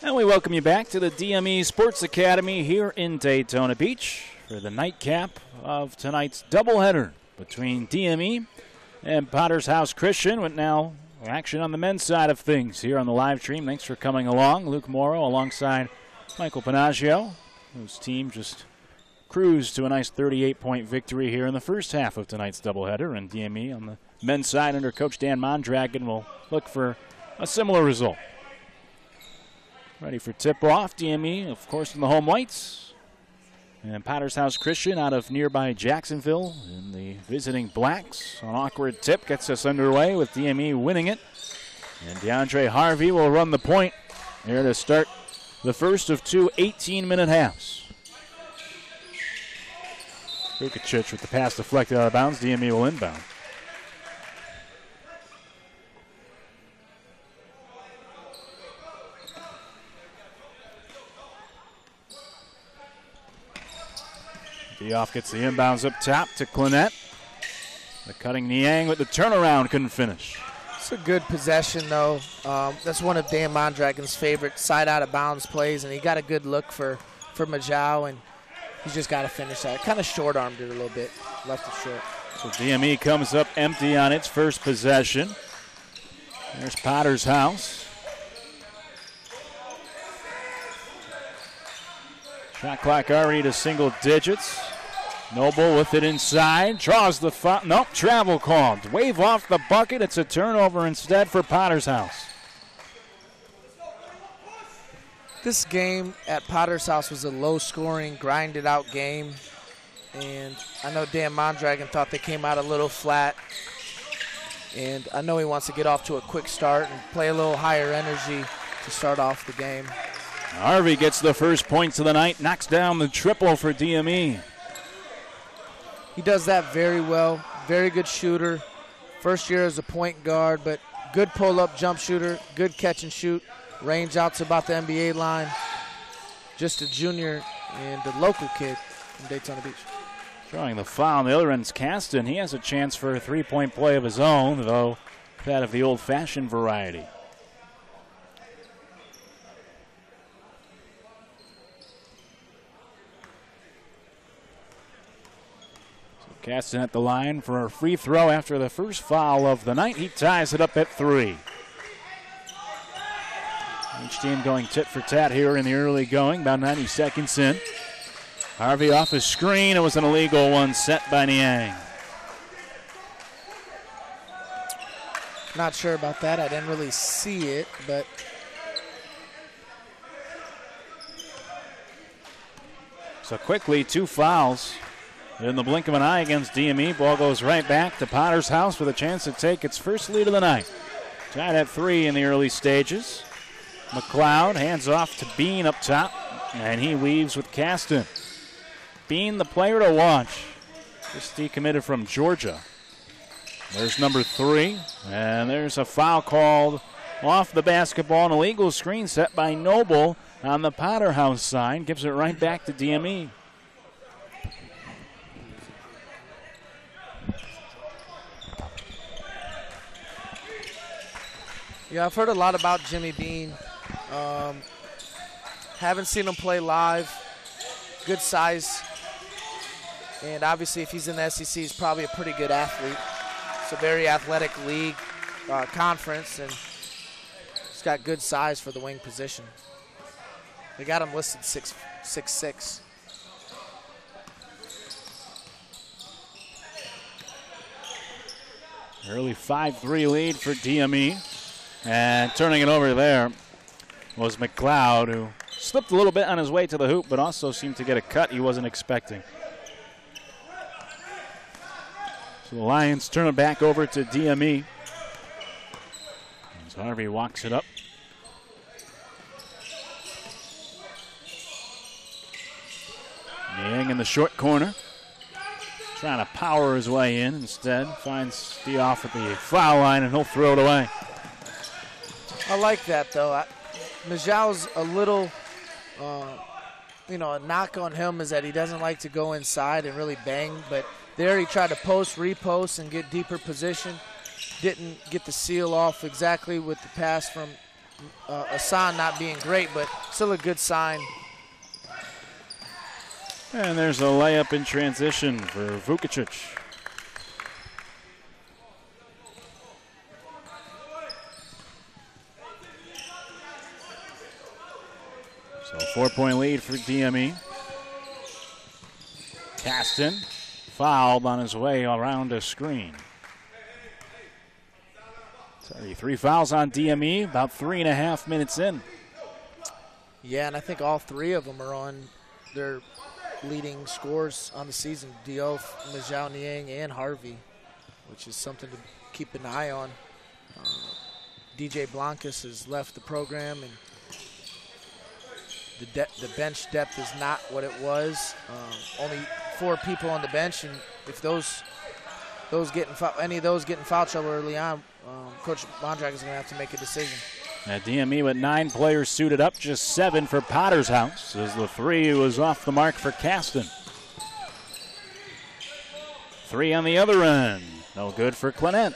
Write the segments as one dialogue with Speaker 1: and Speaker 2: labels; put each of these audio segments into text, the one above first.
Speaker 1: And we welcome you back to the DME Sports Academy here in Daytona Beach for the nightcap of tonight's doubleheader between DME and Potter's House Christian, with now action on the men's side of things here on the live stream. Thanks for coming along. Luke Morrow alongside Michael Panaggio, whose team just cruised to a nice 38-point victory here in the first half of tonight's doubleheader. And DME on the men's side under Coach Dan Mondragon will look for a similar result. Ready for tip-off. DME, of course, in the home whites. And Potter's House Christian out of nearby Jacksonville in the visiting blacks. An awkward tip gets us underway with DME winning it. And DeAndre Harvey will run the point here to start the first of two 18-minute halves. Vukacic with the pass deflected out of bounds. DME will inbound. Dioff gets the inbounds up top to Clinette. The cutting Niang with the turnaround, couldn't finish.
Speaker 2: It's a good possession, though. That's one of Dan Mondragon's favorite side out of bounds plays, and he got a good look for Majau, and he's just got to finish that. Kind of short-armed it a little bit, left it short.
Speaker 1: So DME comes up empty on its first possession. There's Potter's House. Shot clock already to single digits. Noble with it inside. Draws the foul. Nope, travel called. Wave off the bucket. It's a turnover instead for Potter's House.
Speaker 2: This game at Potter's House was a low-scoring, grinded-out game. And I know Dan Mondragon thought they came out a little flat. And I know he wants to get off to a quick start and play a little higher energy to start off the game.
Speaker 1: Harvey gets the first points of the night, knocks down the triple for DME.
Speaker 2: He does that very well. Very good shooter. First year as a point guard, but good pull-up jump shooter, good catch and shoot. Range out to about the NBA line. Just a junior and a local kid from Daytona Beach.
Speaker 1: Drawing the foul on the other end's Caston. He has a chance for a three-point play of his own, though that of the old-fashioned variety. Caston at the line for a free throw after the first foul of the night. He ties it up at 3. Each team going tit for tat here in the early going, about 90 seconds in. Harvey off his screen. It was an illegal one set by Niang.
Speaker 2: Not sure about that. I didn't really see it, but
Speaker 1: so quickly, 2 fouls. In the blink of an eye against DME, ball goes right back to Potter's House with a chance to take its first lead of the night. Tied at 3 in the early stages. McLeod hands off to Bean up top, and he leaves with Caston. Bean, the player to watch. Just decommitted from Georgia. There's number 3, and there's a foul called off the basketball. An illegal screen set by Noble on the Potter House side. Gives it right back to DME.
Speaker 2: yeah, I've heard a lot about Jimmy Bean. Haven't seen him play live. Good size. And obviously, if he's in the SEC, he's probably a pretty good athlete. It's a very athletic league, conference, and he's got good size for the wing position. They got him listed 6'6".
Speaker 1: Early 5-3 lead for DME. And turning it over there was McLeod, who slipped a little bit on his way to the hoop, but also seemed to get a cut he wasn't expecting. So the Lions turn it back over to DME. As Harvey walks it up. Niang in the short corner. Trying to power his way in. Instead, finds Dioff at the foul line, and he'll throw it away.
Speaker 2: I like that, though. Majau's a little, a knock on him is that he doesn't like to go inside and really bang. But there he tried to post, repost, and get deeper position. Didn't get the seal off exactly with the pass from Asan not being great, but still a good sign.
Speaker 1: And there's a layup in transition for Vukicic. So 4-point lead for DME. Caston fouled on his way around a screen. 3 fouls on DME, about 3.5 minutes in.
Speaker 2: Yeah, and I think all 3 of them are on their leading scores on the season. Diouf, Majao Niang, and Harvey, which is something to keep an eye on. DJ Blancas has left the program, and the bench depth is not what it was. Only 4 people on the bench, and if any of those get in foul trouble early on, Coach Mondrak is going to have to make a decision.
Speaker 1: At DME with 9 players suited up, just 7 for Potter's House, as the 3 was off the mark for Caston. 3 on the other end, no good for Clinette.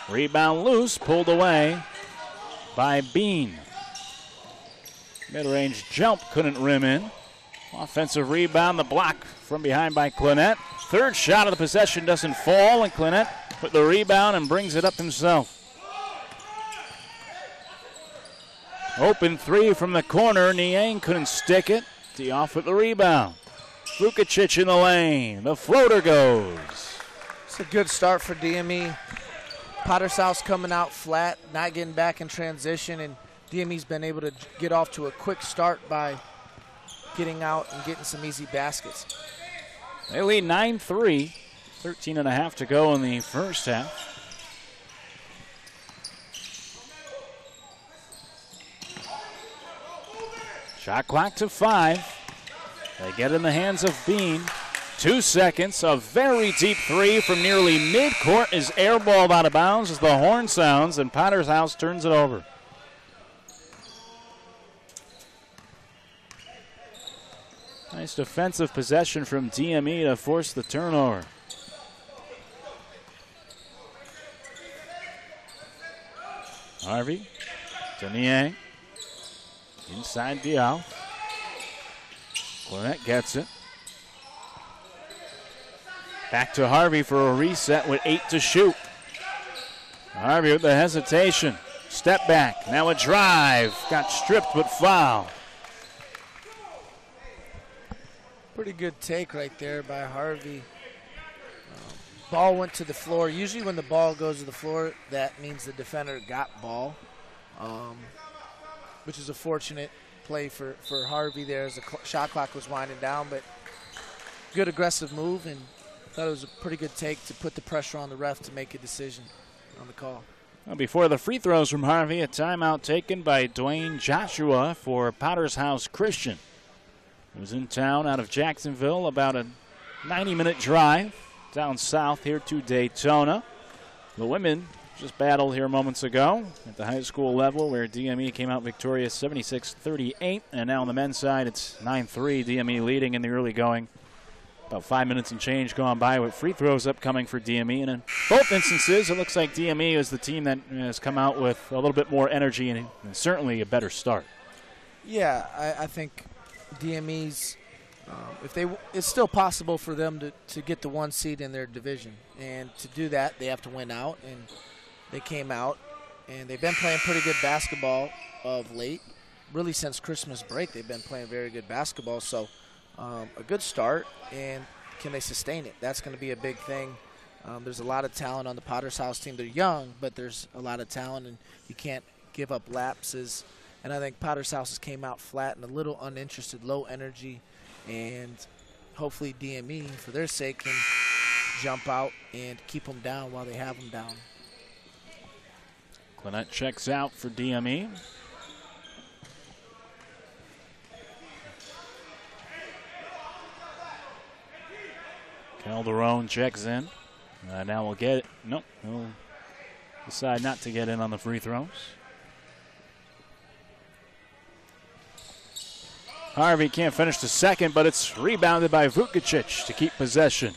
Speaker 1: Rebound loose, pulled away by Bean. Mid-range jump couldn't rim in. Offensive rebound, the block from behind by Clinette. Third shot of the possession doesn't fall, and Clinette with the rebound and brings it up himself. Open 3 from the corner. Niang couldn't stick it. Diouf with the rebound. Vukicic in the lane. The floater goes.
Speaker 2: It's a good start for DME. Potter's House coming out flat, not getting back in transition, and DME's been able to get off to a quick start by getting out and getting some easy baskets.
Speaker 1: They lead 9-3. 13.5 to go in the first half. Shot clock to 5. They get in the hands of Bean. 2 seconds. A very deep 3 from nearly midcourt is airballed out of bounds as the horn sounds, and Potter's House turns it over. Nice defensive possession from DME to force the turnover. Harvey to Niang. Inside Diouf. Clinette gets it. Back to Harvey for a reset with 8 to shoot. Harvey with the hesitation. Step back. Now a drive. Got stripped but fouled.
Speaker 2: Pretty good take right there by Harvey. Ball went to the floor. Usually when the ball goes to the floor, that means the defender got ball, which is a fortunate play for Harvey there as the shot clock was winding down. But good aggressive move, and thought it was a pretty good take to put the pressure on the ref to make a decision on the call.
Speaker 1: Well, before the free throws from Harvey, a timeout taken by Dwayne Joshua for Potter's House Christian. He was in town out of Jacksonville, about a 90-minute drive down south here to Daytona. The women just battled here moments ago at the high school level where DME came out victorious 76-38. And now on the men's side, it's 9-3, DME leading in the early going. About 5 minutes and change gone by with free throws upcoming for DME. And in both instances, it looks like DME is the team that has come out with a little bit more energy and certainly a better start.
Speaker 2: Yeah, I think DME's, it's still possible for them to get the 1 seed in their division. And to do that, they have to win out. And they came out, and they've been playing pretty good basketball of late. Really since Christmas break, they've been playing very good basketball. So a good start, and can they sustain it? That's going to be a big thing. There's a lot of talent on the Potter's House team. They're young, but there's a lot of talent, and you can't give up lapses. And I think Potter's House came out flat and a little uninterested, low energy, and hopefully DME, for their sake, can jump out and keep them down while they have them down.
Speaker 1: Clinette checks out for DME. Calderon checks in. Now we'll get it. Nope, he'll decide not to get in on the free throws. Harvey can't finish the second, but it's rebounded by Vukicic to keep possession.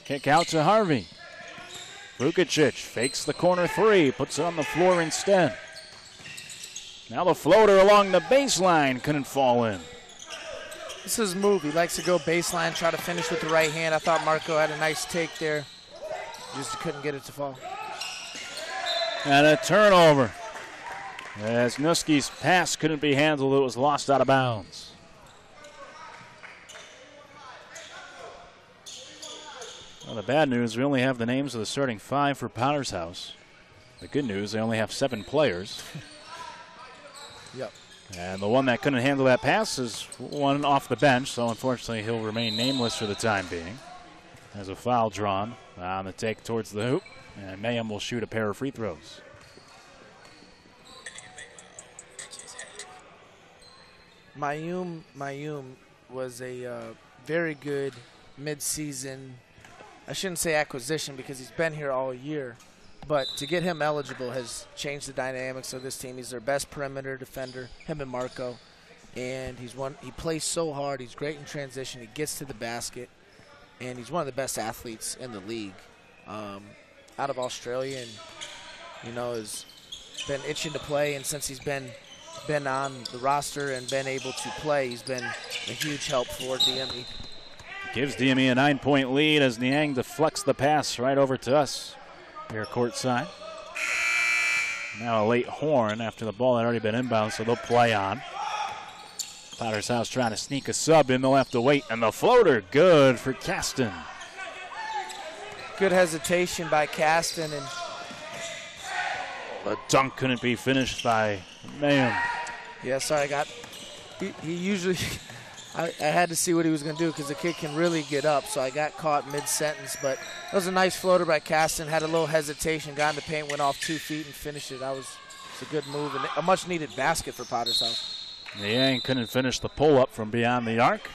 Speaker 1: Kick out to Harvey. Vukicic fakes the corner 3, puts it on the floor instead. Now the floater along the baseline couldn't fall in.
Speaker 2: This is his move. He likes to go baseline, try to finish with the right hand. I thought Marco had a nice take there. Just couldn't get it to fall.
Speaker 1: And a turnover. As Nuski's pass couldn't be handled, it was lost out of bounds. Well, the bad news, we only have the names of the starting 5 for Potter's House. The good news, they only have 7 players.
Speaker 2: Yep.
Speaker 1: And the one that couldn't handle that pass is one off the bench, so unfortunately he'll remain nameless for the time being. There's a foul drawn on the take towards the hoop, and Mayhem will shoot a pair of free throws.
Speaker 2: Mayum was a very good mid-season, I shouldn't say acquisition because he's been here all year, but to get him eligible has changed the dynamics of this team. He's their best perimeter defender, him and Marco, and he plays so hard. He's great in transition. He gets to the basket, and he's one of the best athletes in the league. Out of Australia, and has been itching to play, and since he's been on the roster and been able to play, he's been a huge help for DME.
Speaker 1: Gives DME a 9-point lead as Niang deflects the pass right over to us here courtside. Now a late horn after the ball had already been inbound, so they'll play on. Potter's House trying to sneak a sub in. They'll have to wait, and the floater good for Caston.
Speaker 2: Good hesitation by Caston, and
Speaker 1: the dunk couldn't be finished by Mayhem.
Speaker 2: Yeah, sorry, he usually, I had to see what he was going to do because the kid can really get up, so I got caught mid-sentence, but that was a nice floater by Caston, had a little hesitation, got in the paint, went off 2 feet and finished it. It's a good move and a much-needed basket for Potter's House.
Speaker 1: Niang couldn't finish the pull-up from beyond the arc,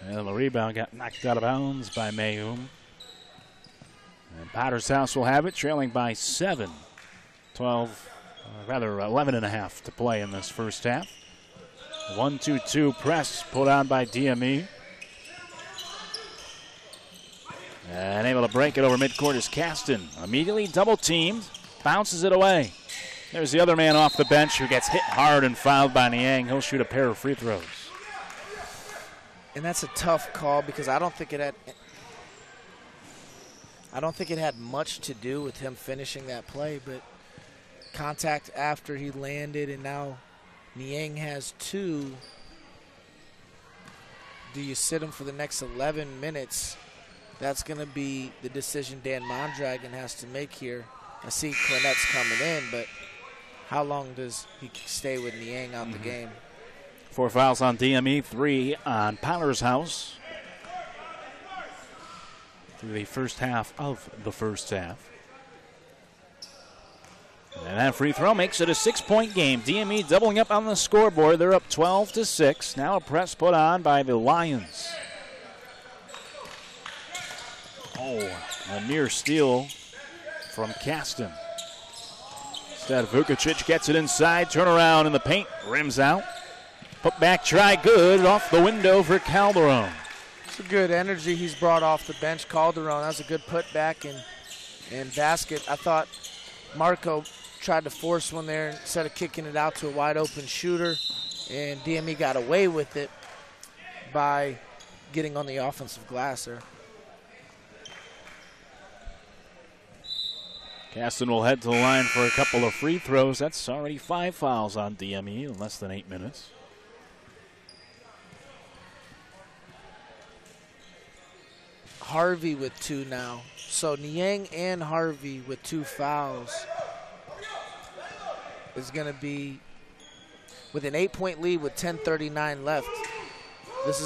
Speaker 1: and the rebound got knocked out of bounds by Mayhem. And Potter's House will have it, trailing by 7. 11 and a half to play in this first half. 1-2-2 press put on by DME. And able to break it over midcourt is Caston. Immediately double teamed, bounces it away. There's the other man off the bench who gets hit hard and fouled by Niang. He'll shoot a pair of free throws.
Speaker 2: And that's a tough call because I don't think it had much to do with him finishing that play, but contact after he landed, and now Niang has 2. Do you sit him for the next 11 minutes? That's going to be the decision Dan Mondragon has to make here. I see Cornette's coming in, but how long does he stay with Niang out the game?
Speaker 1: 4 fouls on DME, 3 on Potter's House through the first half of the first half. And that free throw makes it a 6-point game. DME doubling up on the scoreboard. They're up 12-6. Now a press put on by the Lions. Oh, a near steal from Caston. Instead, Vukacic gets it inside. Turnaround in the paint. Rims out. Put back try good. Off the window for Calderon.
Speaker 2: It's a good energy he's brought off the bench. Calderon, that was a good putback and basket. I thought Marco tried to force one there instead of kicking it out to a wide open shooter, and DME got away with it by getting on the offensive glass there.
Speaker 1: Caston will head to the line for a couple of free throws. That's already 5 fouls on DME in less than 8 minutes.
Speaker 2: Harvey with 2 now. So Niang and Harvey with 2 fouls is going to be with an 8-point lead with 10:39 left. This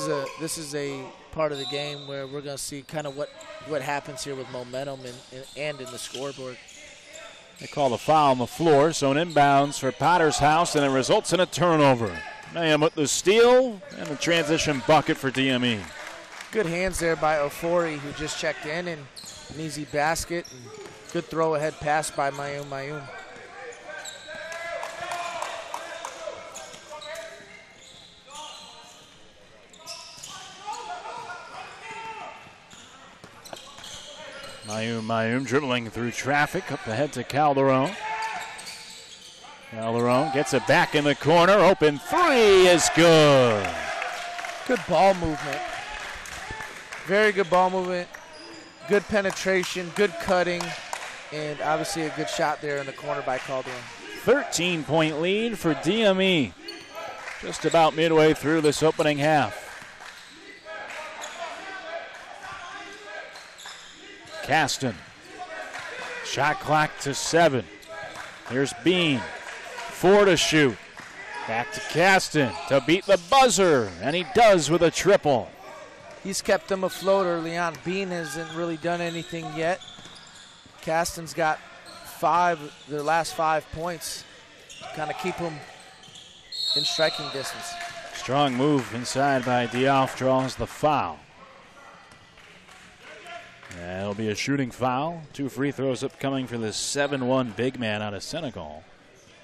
Speaker 2: is a part of the game where we're going to see kind of what happens here with momentum and in the scoreboard.
Speaker 1: They call the foul on the floor, so an inbounds for Potter's House, and it results in a turnover. Mayhem with the steal and the transition bucket for DME.
Speaker 2: Good hands there by Ofori, who just checked in, and an easy basket, and good throw-ahead pass by Mayum.
Speaker 1: Mayum dribbling through traffic up ahead to Calderon. Calderon gets it back in the corner. Open three is good.
Speaker 2: Good ball movement. Very good ball movement. Good penetration, good cutting, and obviously a good shot there in the corner by Calderon.
Speaker 1: 13-point lead for DME. Just about midway through this opening half. Caston. Shot clock to 7. Here's Bean. 4 to shoot. Back to Caston to beat the buzzer, and he does with a triple.
Speaker 2: He's kept them afloat early on. Bean hasn't really done anything yet. Caston's got their last 5 points. Kind of keep them in striking distance.
Speaker 1: Strong move inside by Diouf, draws the foul. And it'll be a shooting foul. 2 free throws upcoming for the 7-1 big man out of Senegal.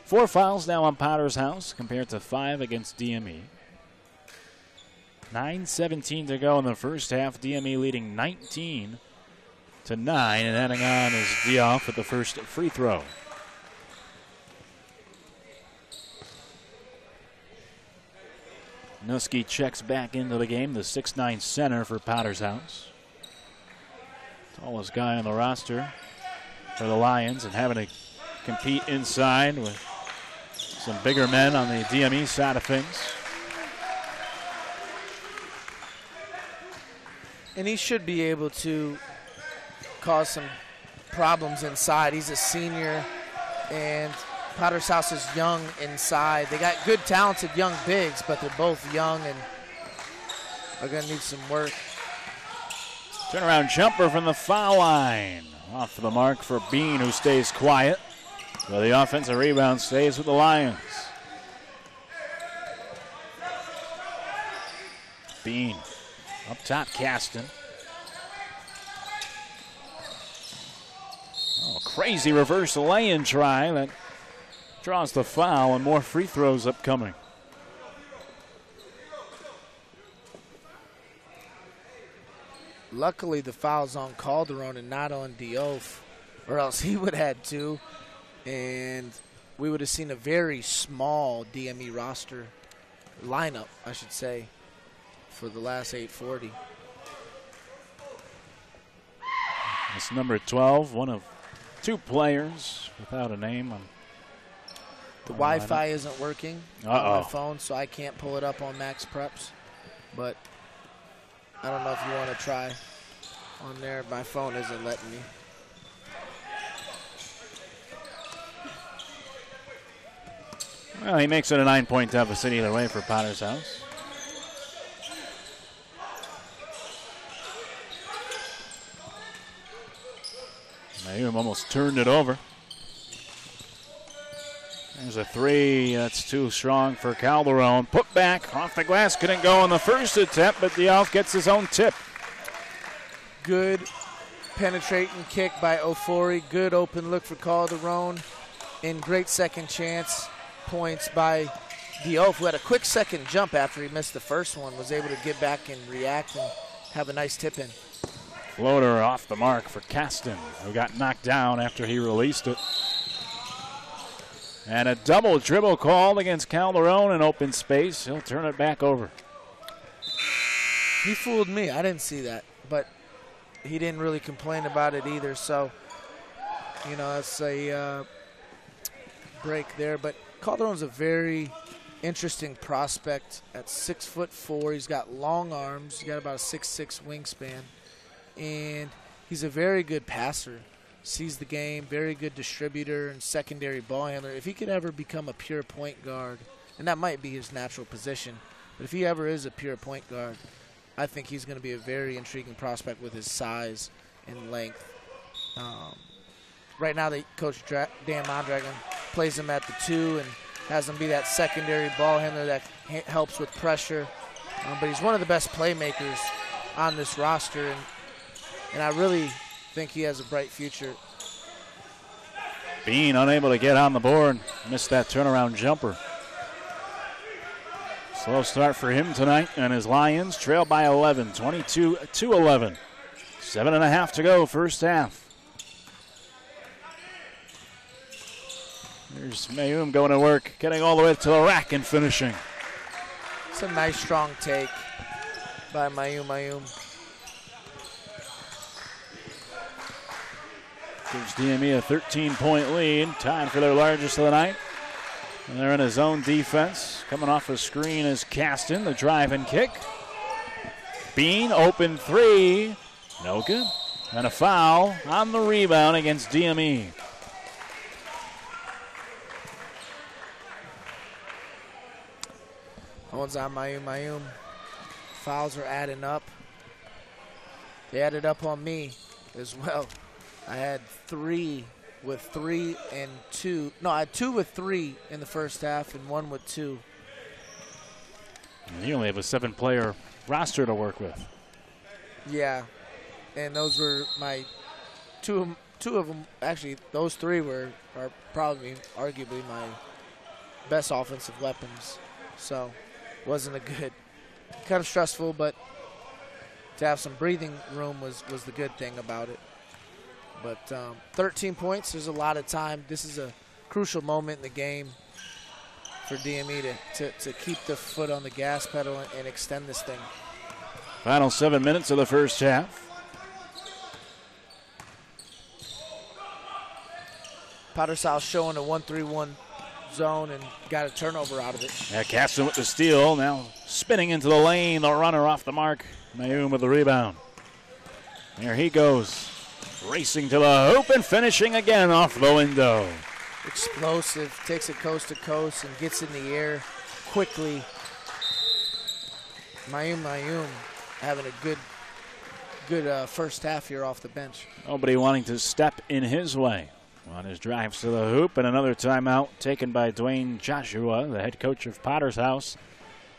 Speaker 1: 4 fouls now on Potter's House compared to 5 against DME. 9:17 to go in the first half. DME leading 19-9, and heading on is Diouf at the first free throw. Nuski checks back into the game, the 6'9 center for Potter's House. Tallest guy on the roster for the Lions, and having to compete inside with some bigger men on the DME side of things.
Speaker 2: And he should be able to cause some problems inside. He's a senior, and Potter's House is young inside. They got good, talented young bigs, but they're both young and are going to need some work.
Speaker 1: Turnaround jumper from the foul line. Off the mark for Bean, who stays quiet. So the offensive rebound stays with the Lions. Bean up top, Caston. Oh, crazy reverse lay-in try that draws the foul, and more free throws upcoming.
Speaker 2: Luckily, the foul's on Calderon and not on Diouf, or else he would have had 2, and we would have seen a very small DME roster lineup, I should say, for the last 8:40.
Speaker 1: It's number 12, one of 2 players without a name on
Speaker 2: the Wi-Fi isn't working on my phone, so I can't pull it up on Max Preps. But I don't know if you want to try on there. My phone isn't letting me.
Speaker 1: Well, he makes it a 9-point deficit either way for Potter's House. Nahum almost turned it over. There's a 3 that's too strong for Calderon. Put back off the glass, couldn't go on the first attempt, but Diouf gets his own tip.
Speaker 2: Good penetrating kick by Ofori. Good open look for Calderon. And great second chance points by Diouf, who had a quick second jump after he missed the first one, was able to get back and react and have a nice tip in.
Speaker 1: Floater off the mark for Caston, who got knocked down after he released it. And a double dribble called against Calderon in open space. He'll turn it back over.
Speaker 2: He fooled me. I didn't see that, but he didn't really complain about it either. So, you know, that's a break there. But Calderon's a very interesting prospect at 6'4". He's got long arms. He's got about a 6'6" wingspan. And he's a very good passer. Sees the game, very good distributor and secondary ball handler. If he could ever become a pure point guard, and that might be his natural position, but if he ever is a pure point guard, I think he's going to be a very intriguing prospect with his size and length. Right now, Coach Dan Mondragon plays him at the 2 and has him be that secondary ball handler that helps with pressure. But he's one of the best playmakers on this roster, and I really think he has a bright future.
Speaker 1: Bean unable to get on the board. Missed that turnaround jumper. Slow start for him tonight, and his Lions trail by 11, 22-11. 7.5 to go, first half. Here's Mayum going to work, getting all the way to the rack and finishing.
Speaker 2: It's a nice strong take by Mayum.
Speaker 1: Gives DME a 13-point lead, tied for their largest of the night. And they're in a zone defense. Coming off a screen is Caston, the drive and kick. Bean, open three. No good. And a foul on the rebound against DME.
Speaker 2: That one's on Mayum. Fouls are adding up. They added up on me as well. I had 3 with 3 and 2. No, I had 2 with 3 in the first half and 1 with 2.
Speaker 1: And you only have a 7-player roster to work with.
Speaker 2: Yeah, and those were my two of them. Actually, those 3 are probably arguably my best offensive weapons. So, wasn't a good, kind of stressful, but to have some breathing room was the good thing about it. But 13 points, there's a lot of time. This is a crucial moment in the game for DME to keep the foot on the gas pedal and extend this thing.
Speaker 1: Final 7 minutes of the first half.
Speaker 2: Potter South showing a 1-3-1 zone and got a turnover out of it.
Speaker 1: Yeah, Caston with the steal, now spinning into the lane, the runner off the mark. Mayum with the rebound. There he goes. Racing to the hoop and finishing again off the window.
Speaker 2: Explosive, takes it coast to coast and gets in the air quickly. Mayum having a good first half here off the bench.
Speaker 1: Nobody wanting to step in his way on his drives to the hoop, and another timeout taken by Dwayne Joshua, the head coach of Potter's House.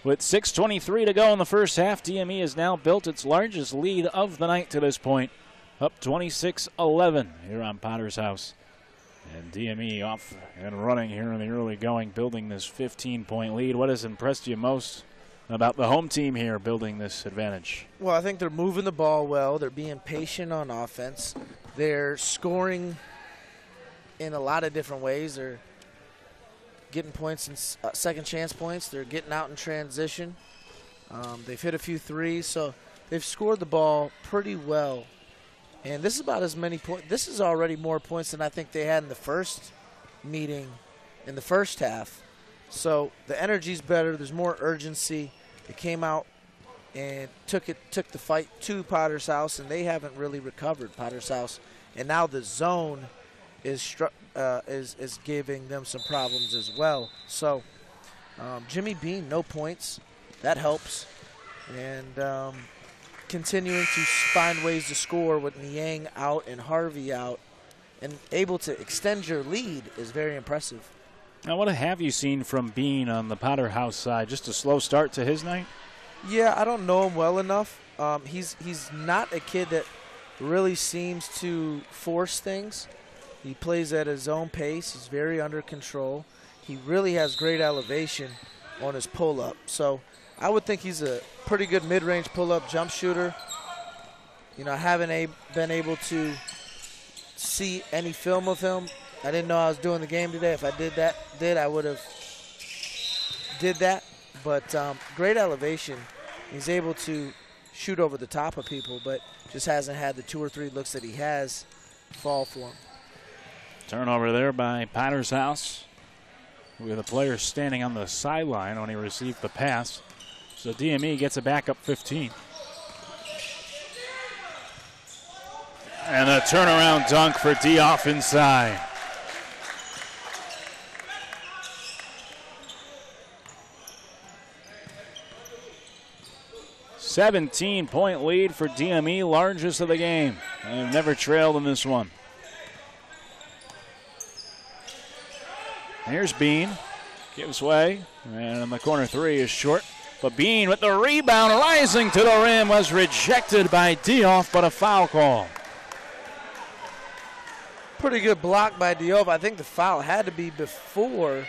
Speaker 1: With 6:23 to go in the first half, DME has now built its largest lead of the night to this point, up 26-11 here on Potter's House. And DME off and running here in the early going, building this 15-point lead. What has impressed you most about the home team here building this advantage?
Speaker 2: Well, I think they're moving the ball well. They're being patient on offense. They're scoring in a lot of different ways. They're getting points in second chance points. They're getting out in transition. They've hit a few threes, so they've scored the ball pretty well. And this is about as many points. This is already more points than I think they had in the first meeting in the first half. So the energy's better. There's more urgency. They came out and took the fight to Potter's House, and they haven't really recovered, Potter's House. And now the zone is giving them some problems as well. So Jimmy Bean, no points. That helps. And continuing to find ways to score with Niang out and Harvey out and able to extend your lead is very impressive.
Speaker 1: Now, what have you seen from Bean on the Potter House side? Just a slow start to his night?
Speaker 2: Yeah, I don't know him well enough. He's not a kid that really seems to force things. He plays at his own pace. He's very under control. He really has great elevation on his pull-up. So I would think he's a pretty good mid-range pull-up jump shooter. You know, I haven't been able to see any film of him. I didn't know I was doing the game today. If I did, I would have did that. But great elevation. He's able to shoot over the top of people, but just hasn't had the 2 or 3 looks that he has fall for him.
Speaker 1: Turnover there by Potter's House, with a player standing on the sideline when he received the pass. So DME gets it back up 15. And a turnaround dunk for Dioff inside. "17-point lead for DME, largest of the game. They've never trailed in this one. Here's Bean, gives way, and the corner 3 is short. But Bean with the rebound, rising to the rim, was rejected by Dioff, but a foul call.
Speaker 2: Pretty good block by Dioff. I think the foul had to be before.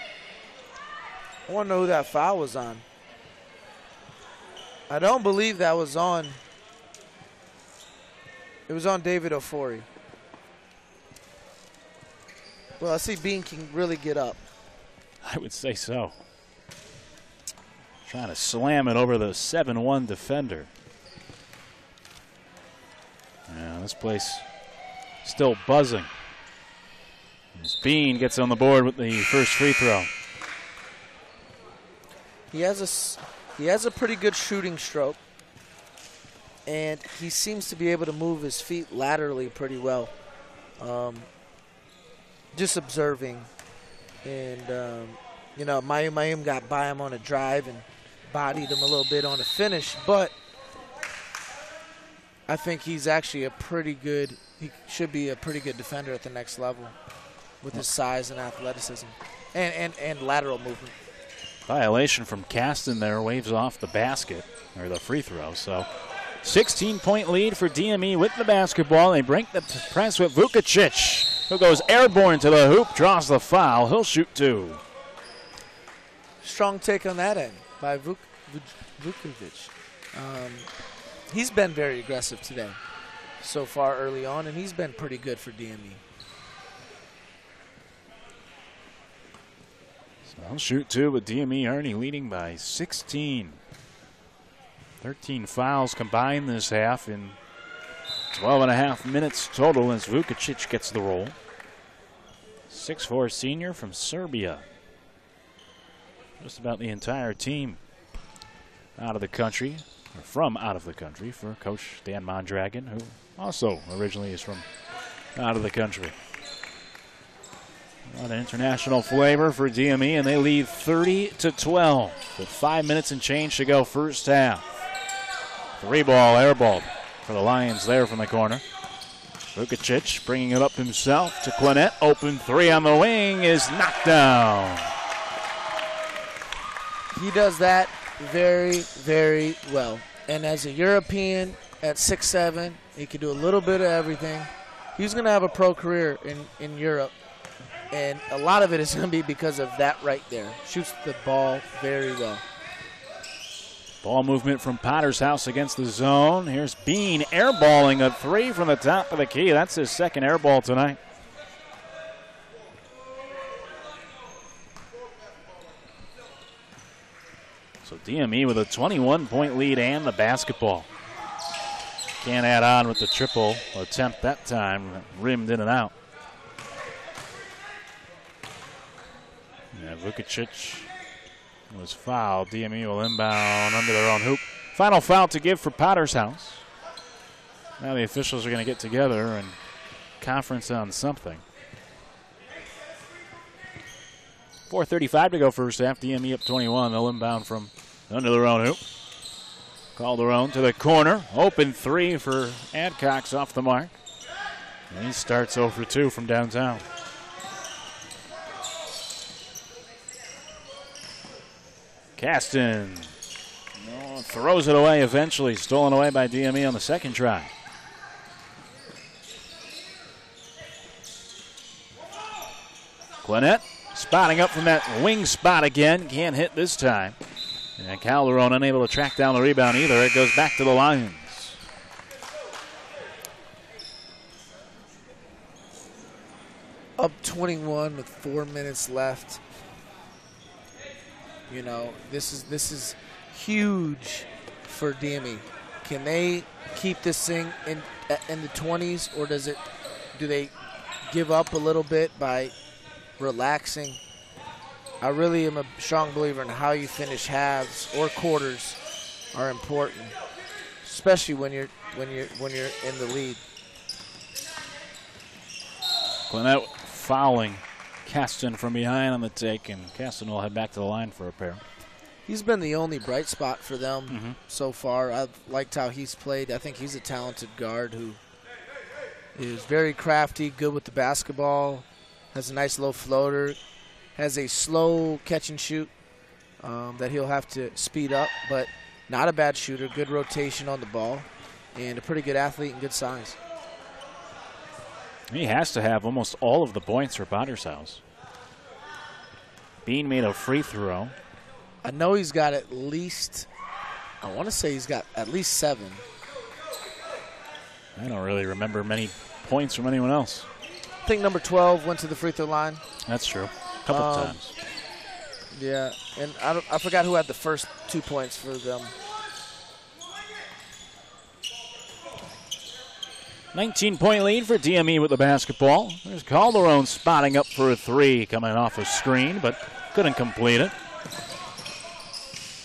Speaker 2: I want to know who that foul was on. I don't believe that was on. It was on David Ofori. Well, I see Bean can really get up.
Speaker 1: I would say so. Trying to slam it over the 7-1 defender. Yeah, this place still buzzing. As Bean gets on the board with the first free throw.
Speaker 2: He has a pretty good shooting stroke, and he seems to be able to move his feet laterally pretty well. Just observing, and Mayum got by him on a drive and bodied him a little bit on a finish, but I think he's actually he should be a pretty good defender at the next level with his size and athleticism and lateral movement.
Speaker 1: Violation from Caston there, waves off the basket, or the free throw. So 16-point lead for DME with the basketball. They break the press with Vukacic, who goes airborne to the hoop, draws the foul. He'll shoot 2.
Speaker 2: Strong take on that end by Vukovic. He's been very aggressive today so far early on, and he's been pretty good for DME.
Speaker 1: So he'll shoot 2, with DME already leading by 16. 13 fouls combined this half in 12.5 minutes total as Vukacic gets the roll. 6'4" senior from Serbia. Just about the entire team out of the country, or from out of the country, for Coach Dan Mondragon, who also originally is from out of the country. A lot of international flavor for DME, and they lead 30-12 with 5 minutes and change to go first half. 3-ball airball for the Lions there from the corner. Vukacic bringing it up himself to Quinnett. Open 3 on the wing is knocked down.
Speaker 2: He does that very, very well. And as a European at 6'7", he can do a little bit of everything. He's going to have a pro career in Europe. And a lot of it is going to be because of that right there. Shoots the ball very well.
Speaker 1: Ball movement from Potter's House against the zone. Here's Bean airballing a 3 from the top of the key. That's his second airball tonight. So DME with a 21-point lead and the basketball. Can't add on with the triple attempt that time. Rimmed in and out. Yeah, Vukacic was fouled. DME will inbound under their own hoop. Final foul to give for Potter's House. Now the officials are going to get together and conference on something. 4:35 to go first half. DME up 21. They'll inbound from under their own hoop. Calderon to the corner. Open 3 for Adcox off the mark. And he starts 0 for 2 from downtown. Caston throws it away eventually. Stolen away by DME on the second try. Quinnett spotting up from that wing spot again. Can't hit this time. And Calderon unable to track down the rebound either. It goes back to the Lions.
Speaker 2: Up 21 with 4 minutes left. You know, this is huge for DME. Can they keep this thing in the 20s, or do they give up a little bit by relaxing? I really am a strong believer in how you finish halves or quarters are important, especially when you're in the lead.
Speaker 1: Quinnett fouling Caston from behind on the take, and Caston will head back to the line for a pair.
Speaker 2: He's been the only bright spot for them so far. I've liked how he's played. I think he's a talented guard who is very crafty, good with the basketball, has a nice low floater, has a slow catch and shoot that he'll have to speed up, but not a bad shooter, good rotation on the ball, and a pretty good athlete and good size.
Speaker 1: He has to have almost all of the points for Potter's House. Bean made a free throw.
Speaker 2: I know he's got at least, I want to say he's got at least 7.
Speaker 1: I don't really remember many points from anyone else.
Speaker 2: I think number 12 went to the free throw line.
Speaker 1: That's true. A couple times.
Speaker 2: Yeah, and I forgot who had the first 2 points for them.
Speaker 1: 19-point lead for DME with the basketball. There's Calderon spotting up for a three coming off a screen, but couldn't complete it.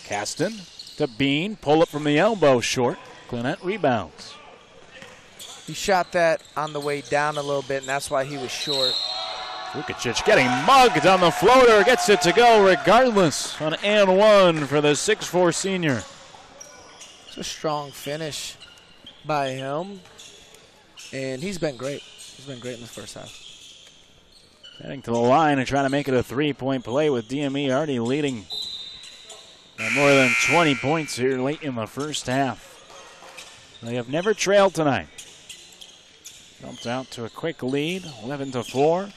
Speaker 1: Caston to Bean, pull up from the elbow short. Gwinnett rebounds.
Speaker 2: He shot that on the way down a little bit, and that's why he was short.
Speaker 1: Vukacic getting mugged on the floater, gets it to go regardless on and one for the 6'4 senior.
Speaker 2: It's a strong finish by him, and he's been great. He's been great in the first half.
Speaker 1: Heading to the line and trying to make it a three-point play with DME already leading by more than 20 points here late in the first half. They have never trailed tonight. Jumped out to a quick lead, 11-4.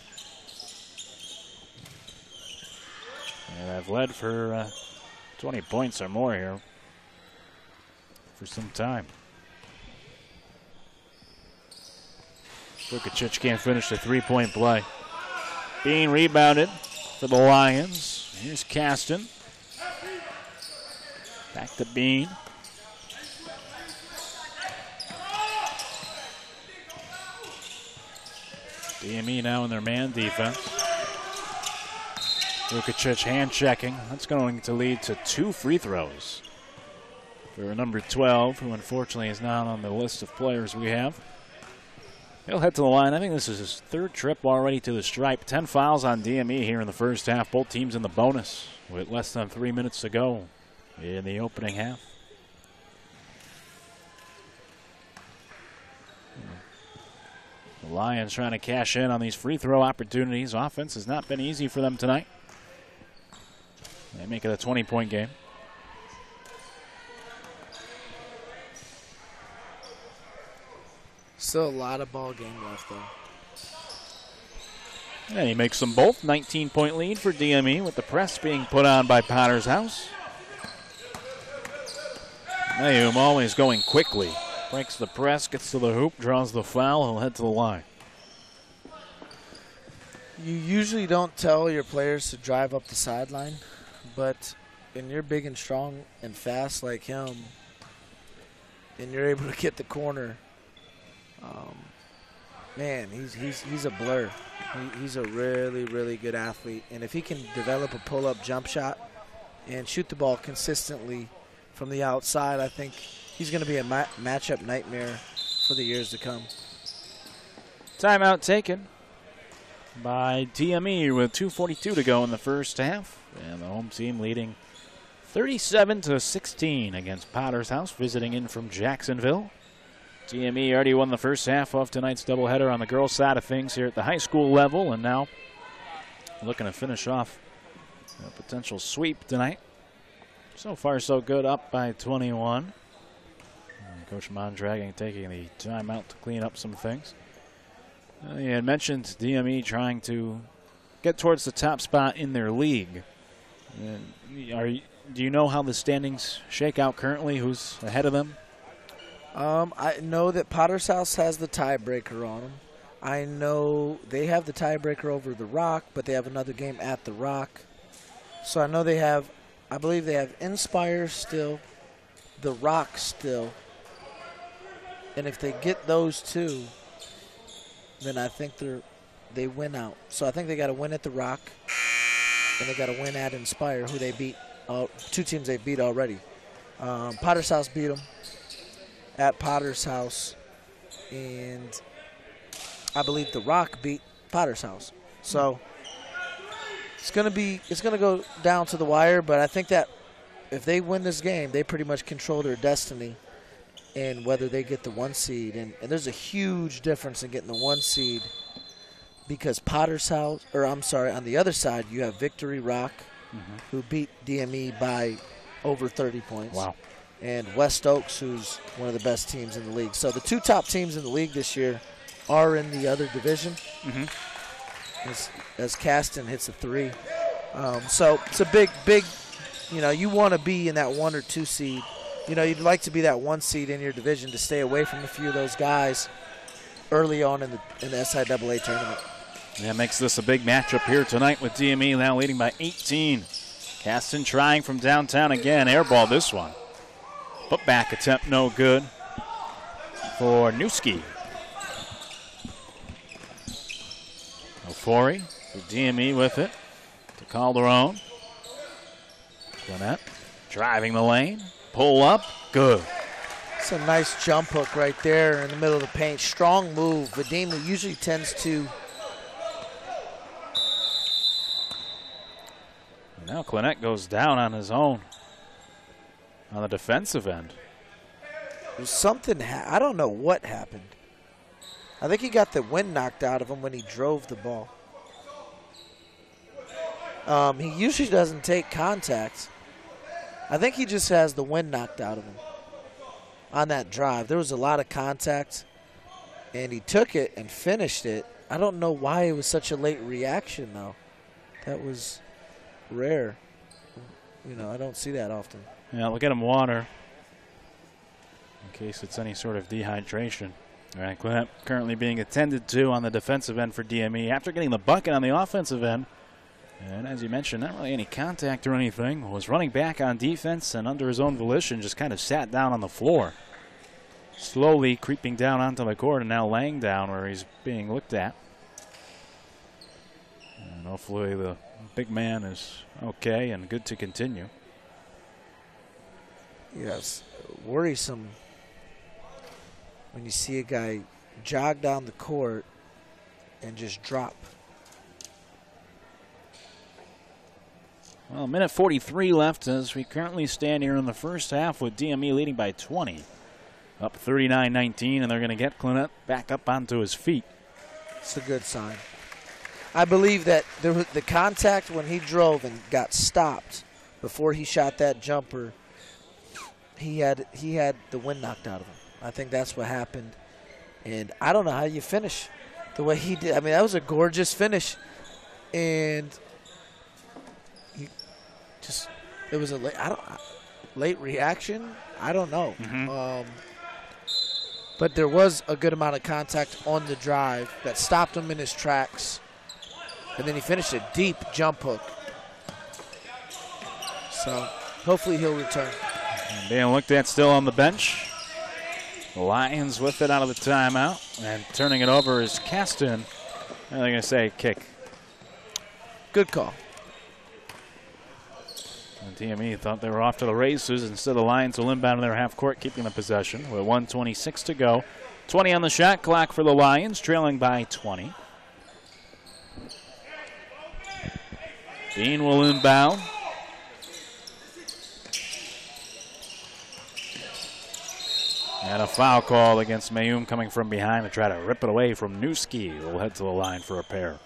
Speaker 1: And I've led for 20 points or more here for some time. Vukacic can't finish the three-point play. Being rebounded for the Lions. Here's Caston. Back to Bean. DME now in their man defense. Vukacic hand checking. That's going to lead to 2 free throws for number 12, who unfortunately is not on the list of players we have. He'll head to the line. I think this is his 3rd trip already to the stripe. 10 fouls on DME here in the first half. Both teams in the bonus with less than 3 minutes to go in the opening half. The Lions trying to cash in on these free throw opportunities. Offense has not been easy for them tonight. They make it a 20-point game.
Speaker 2: Still a lot of ball game left, though.
Speaker 1: And he makes them both. 19-point lead for DME with the press being put on by Potter's House. Nahum always going quickly. Breaks the press, gets to the hoop, draws the foul. He'll head to the line.
Speaker 2: You usually don't tell your players to drive up the sideline, but when you're big and strong and fast like him, and you're able to get the corner, man, he's a blur. He's a really, really good athlete. And if he can develop a pull-up jump shot and shoot the ball consistently from the outside, I think he's going to be a matchup nightmare for the years to come.
Speaker 1: Timeout taken by DME with 2:42 to go in the first half. And the home team leading 37-16 against Potter's House, visiting in from Jacksonville. DME already won the first half of tonight's doubleheader on the girls' side of things here at the high school level, and now looking to finish off a potential sweep tonight. So far, so good, up by 21. And Coach Mondragon taking the timeout to clean up some things. You had mentioned DME trying to get towards the top spot in their league. Do you know how the standings shake out currently? Who's ahead of them?
Speaker 2: I know that Potter's House has the tiebreaker on them. I know they have the tiebreaker over the Rock, but they have another game at the Rock. So I know they have, I believe they have Inspire still, the Rock still. And if they get those two, then I think they win out. So I think they got to win at the Rock, and they got to win at Inspire, who they beat, 2 teams they beat already. Potter's House beat them at Potter's House, and I believe the Rock beat Potter's House. So it's gonna go down to the wire, but I think that if they win this game, they pretty much control their destiny and whether they get the 1 seed. And there's a huge difference in getting the 1 seed because Potter's House, or I'm sorry, on the other side you have Victory Rock, who beat DME by over 30 points.
Speaker 1: Wow.
Speaker 2: And West Oaks, who's one of the best teams in the league. So the 2 top teams in the league this year are in the other division. As Caston hits a 3. So it's a big, you want to be in that 1 or 2 seed. You'd like to be that 1 seed in your division to stay away from a few of those guys. early on in the SIAA tournament.
Speaker 1: That makes this a big matchup here tonight with DME now leading by 18. Caston trying from downtown again. Airball this one. Put back attempt no good for Newski. Ofori for DME with it to Calderon. Gwinnett driving the lane. Pull up. Good.
Speaker 2: It's a nice jump hook right there in the middle of the paint. Strong move. Vadim usually tends to.
Speaker 1: Now Gwinnett goes down on his own on the defensive end.
Speaker 2: Something, I don't know what happened. I think he got the wind knocked out of him when he drove the ball. He usually doesn't take contact. I think he just has the wind knocked out of him on that drive. There was a lot of contact, and he took it and finished it. I don't know why it was such a late reaction, though. That was rare. You know, I don't see that often.
Speaker 1: Yeah, look at him water in case it's any sort of dehydration. All right, Gwinnett currently being attended to on the defensive end for DME after getting the bucket on the offensive end. And as you mentioned, not really any contact or anything. Was running back on defense and under his own volition just kind of sat down on the floor. Slowly creeping down onto the court and now laying down where he's being looked at. And hopefully the big man is okay and good to continue.
Speaker 2: Yes, worrisome when you see a guy jog down the court and just drop.
Speaker 1: Well, a minute 43 left as we currently stand here in the first half with DME leading by 20. Up 39-19, and they're going to get Gwinnett back up onto his feet.
Speaker 2: It's a good sign. I believe that there was the contact when he drove and got stopped before he shot that jumper. He had the wind knocked out of him. I think that's what happened. And I don't know how you finish the way he did. I mean, that was a gorgeous finish. And it was a late reaction. I don't know. But there was a good amount of contact on the drive that stopped him in his tracks. And then he finished a deep jump hook. So hopefully he'll return.
Speaker 1: And being looked at still on the bench. The Lions with it out of the timeout. And turning it over is Caston. They're going to say kick.
Speaker 2: Good call.
Speaker 1: And DME thought they were off to the races. Instead, the Lions will inbound in their half court, keeping the possession with 1:26 to go. 20 on the shot clock for the Lions, trailing by 20. Dean will inbound. And a foul call against Mayum coming from behind to try to rip it away from Newski, who will head to the line for a pair.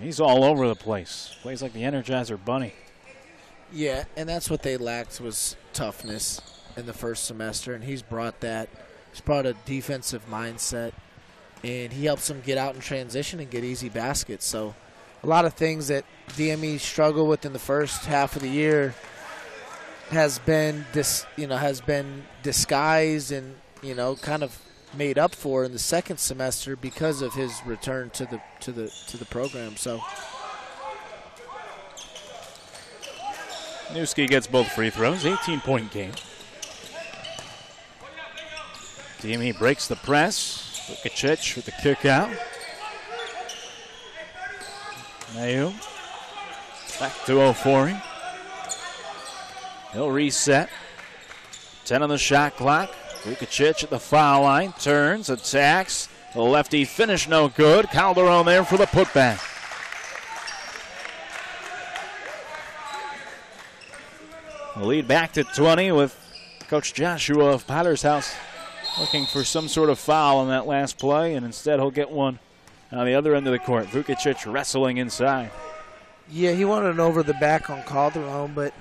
Speaker 1: He's all over the place. Plays like the Energizer Bunny.
Speaker 2: Yeah, and that's what they lacked was toughness in the first semester, and he's brought that. He's brought a defensive mindset, and he helps them get out in transition and get easy baskets. So a lot of things that DME struggled with in the first half of the year has been disguised and kind of made up for in the second semester because of his return to the program. So
Speaker 1: Newski gets both free throws, 18-point game. DME breaks the press. Vukacic with the kick out. Mayu back to Ofori. He'll reset. 10 on the shot clock. Vukacic at the foul line, turns, attacks. The lefty finish no good. Calderon there for the putback. The lead back to 20 with Coach Joshua of Potter's House looking for some sort of foul on that last play, and instead he'll get one on the other end of the court. Vukacic wrestling inside.
Speaker 2: Yeah, he wanted an over the back on Calderon, but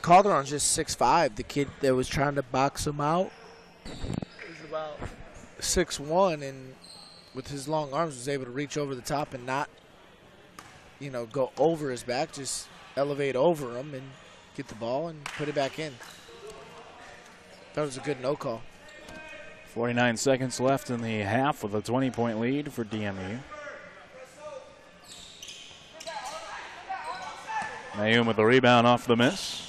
Speaker 2: Calderon's just 6'5". The kid that was trying to box him out is about 6'1", and with his long arms was able to reach over the top and not, go over his back, just elevate over him and get the ball and put it back in. That was a good no call.
Speaker 1: 49 seconds left in the half with a 20-point lead for DME. Mayum with the rebound off the miss.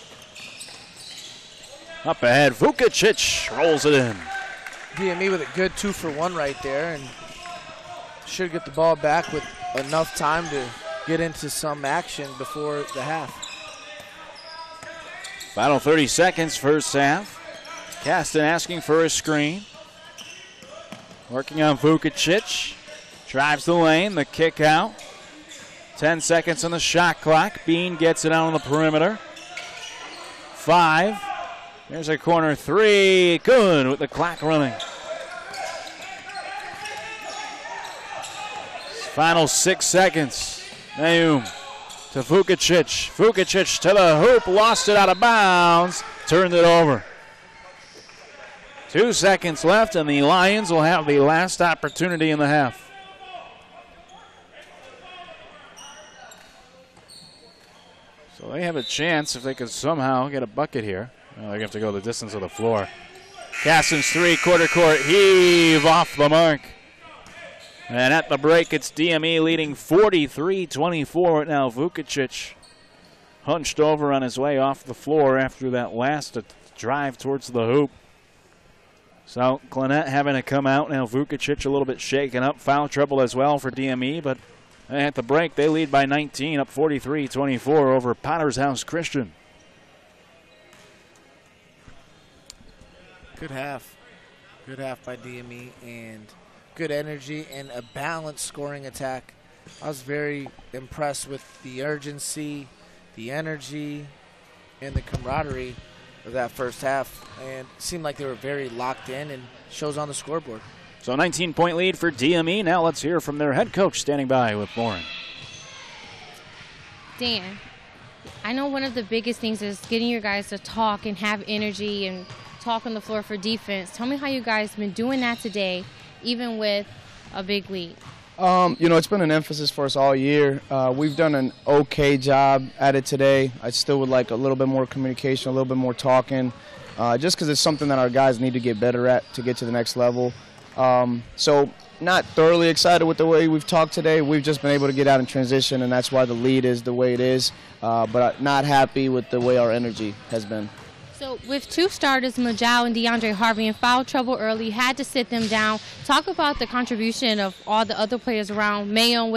Speaker 1: Up ahead, Vukacic rolls it in.
Speaker 2: DME with a good 2-for-1 right there, and should get the ball back with enough time to get into some action before the half.
Speaker 1: Final 30 seconds, first half. Caston asking for a screen. Working on Vukacic. Drives the lane, the kick out. 10 seconds on the shot clock. Bean gets it out on the perimeter. 5. There's a corner 3. Good with the clock running. Final 6 seconds. Mayum to Vukacic. Vukacic to the hoop. Lost it out of bounds. Turned it over. 2 seconds left, and the Lions will have the last opportunity in the half. So they have a chance if they could somehow get a bucket here. Well, they have to go the distance of the floor. Caston's 3-quarter court heave off the mark. And at the break, it's DME leading 43-24. Now Vukacic hunched over on his way off the floor after that last drive towards the hoop. So Gwinnett having to come out. Now Vukacic a little bit shaken up. Foul trouble as well for DME, but at the break, they lead by 19, up 43-24 over Potter's House Christian.
Speaker 2: Good half. Good half by DME, and good energy and a balanced scoring attack. I was very impressed with the urgency, the energy, and the camaraderie of that first half, and it seemed like they were very locked in, and shows on the scoreboard.
Speaker 1: So 19-point lead for DME. Now let's hear from their head coach standing by with Lauren.
Speaker 3: Dan, I know one of the biggest things is getting your guys to talk and have energy and talk on the floor for defense. Tell me how you guys have been doing that today, even with a big lead.
Speaker 4: It's been an emphasis for us all year. We've done an okay job at it today. I still would like a little bit more communication, a little bit more talking, just because it's something that our guys need to get better at to get to the next level. So not thoroughly excited with the way we've talked today. We've just been able to get out in transition, and that's why the lead is the way it is. But not happy with the way our energy has been.
Speaker 3: So with 2 starters, Majau and DeAndre Harvey, in foul trouble early, had to sit them down. Talk about the contribution of all the other players around. Mayum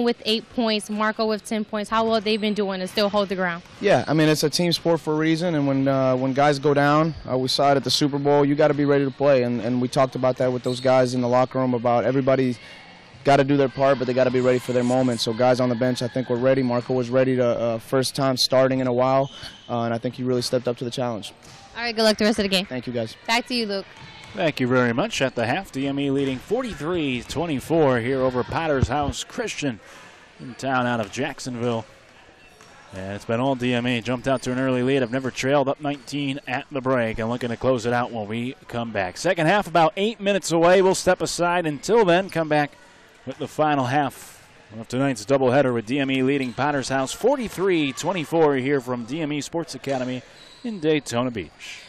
Speaker 3: with 8 points, Marco with 10 points. How well they've been doing to still hold the ground.
Speaker 4: Yeah, I mean, it's a team sport for a reason, and when guys go down, we saw it at the Super Bowl, you got to be ready to play, and we talked about that with those guys in the locker room about everybody got to do their part, but they got to be ready for their moment. So guys on the bench, I think, were ready. Marco was ready to first time starting in a while, and I think he really stepped up to the challenge.
Speaker 3: All right, good luck the rest of the game.
Speaker 4: Thank you, guys.
Speaker 3: Back to you, Luke.
Speaker 1: Thank you very much. At the half, DME leading 43-24 here over Potter's House Christian in town out of Jacksonville. And it's been all DME. Jumped out to an early lead. I've never trailed up 19 at the break and looking to close it out when we come back. Second half about 8 minutes away. We'll step aside until then. Come back with the final half of tonight's doubleheader with DME leading Potter's House 43-24 here from DME Sports Academy in Daytona Beach.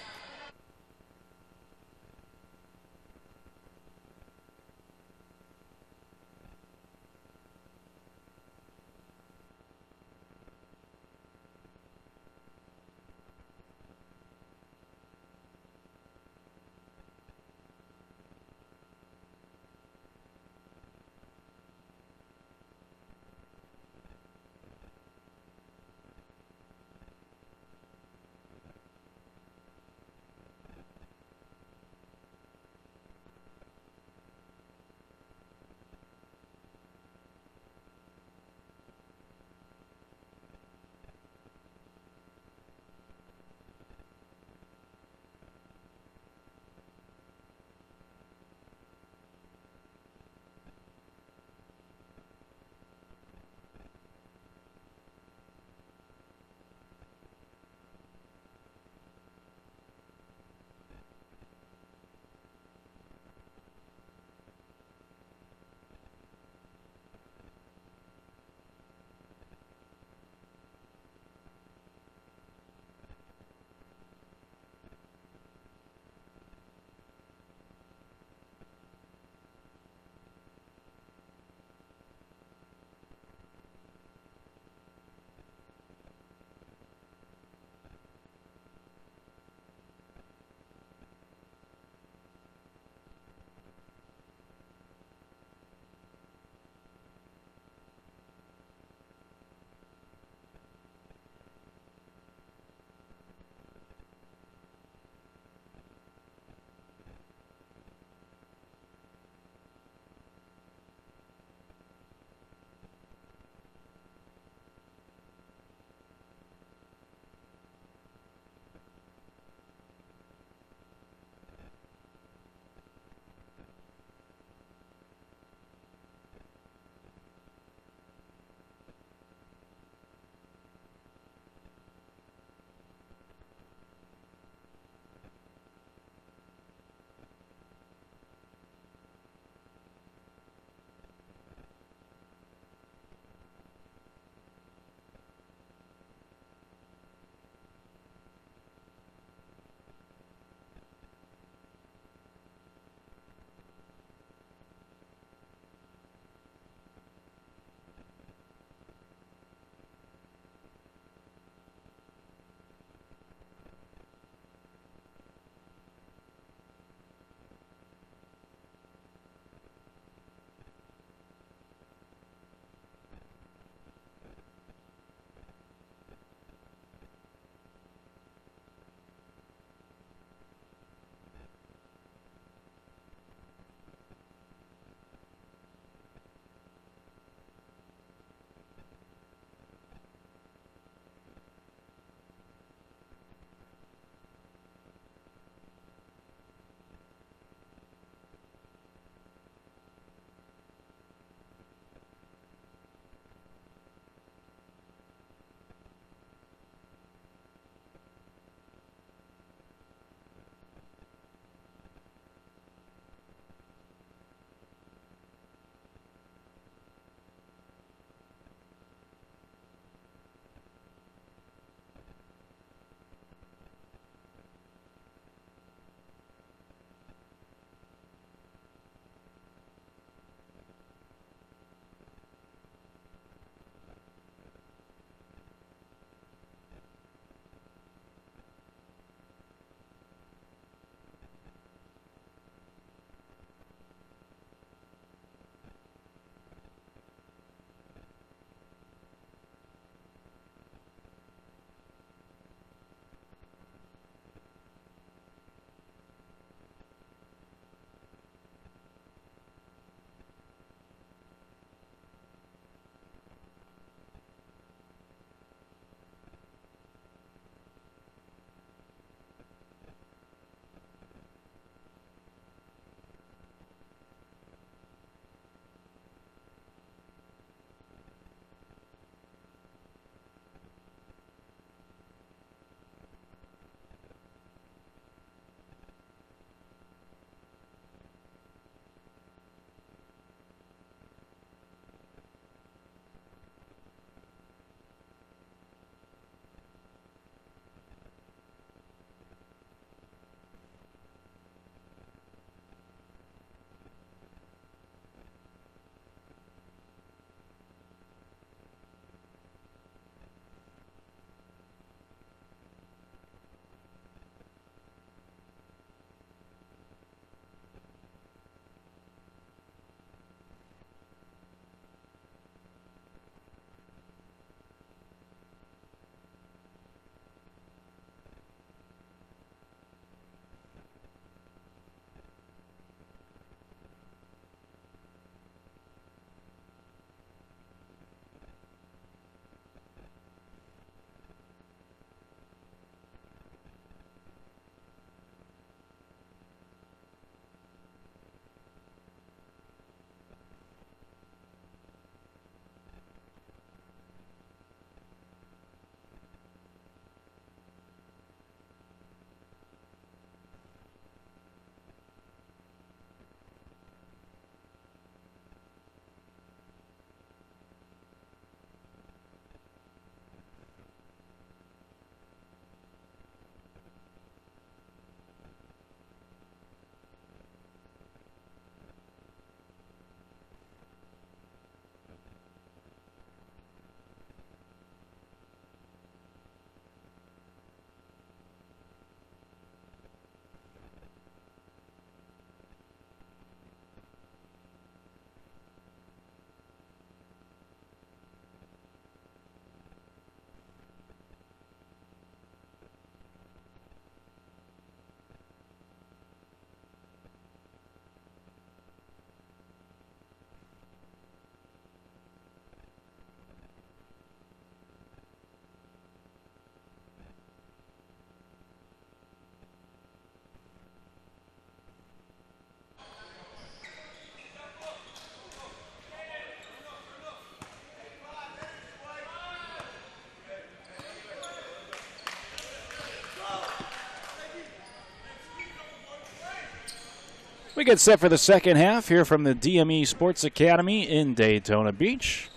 Speaker 1: We get set for the second half here from the DME Sports Academy in Daytona Beach,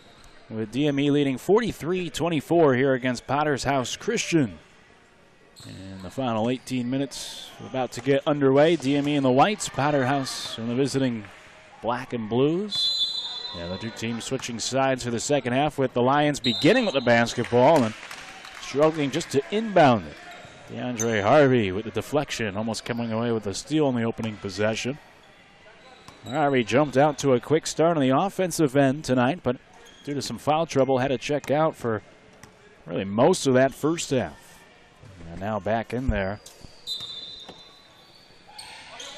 Speaker 1: with DME leading 43-24 here against Potter's House Christian. And the final 18 minutes about to get underway. DME in the whites, Potter House in the visiting black and blues. Yeah, the two teams switching sides for the second half, with the Lions beginning with the basketball and struggling just to inbound it. DeAndre Harvey with the deflection, almost coming away with a steal in the opening possession. Harvey jumped out to a quick start on the offensive end tonight, but due to some foul trouble, had to check out for really most of that first half. And now back in there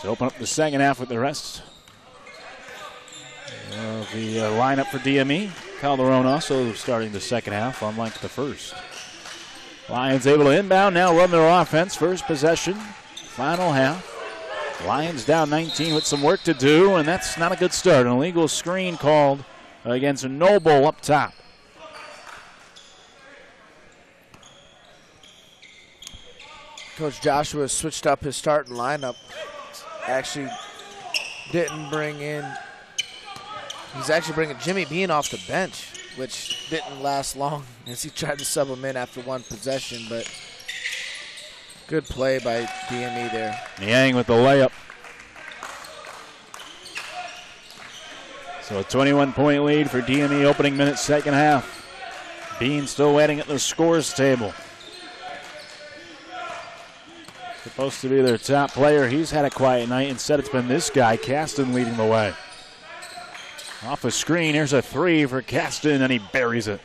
Speaker 1: to open up the second half with the rest of the lineup for DME. Calderon also starting the second half, unlike the first. Lions able to inbound, now run their offense. First possession, final half. Lions down 19 with some work to do, and that's not a good start. An illegal screen called against Noble up top.
Speaker 2: Coach Joshua switched up his starting lineup. Actually didn't bring in, he's actually bringing Jimmy Bean off the bench, which didn't last long as he tried to sub him in after one possession, but good play by DME there.
Speaker 1: Niang with the layup. So a 21-point lead for DME opening minutes second half. Bean still waiting at the scores table. Supposed to be their top player. He's had a quiet night. Instead, it's been this guy, Caston, leading the way. Off a screen, here's a three for Caston, and he buries it.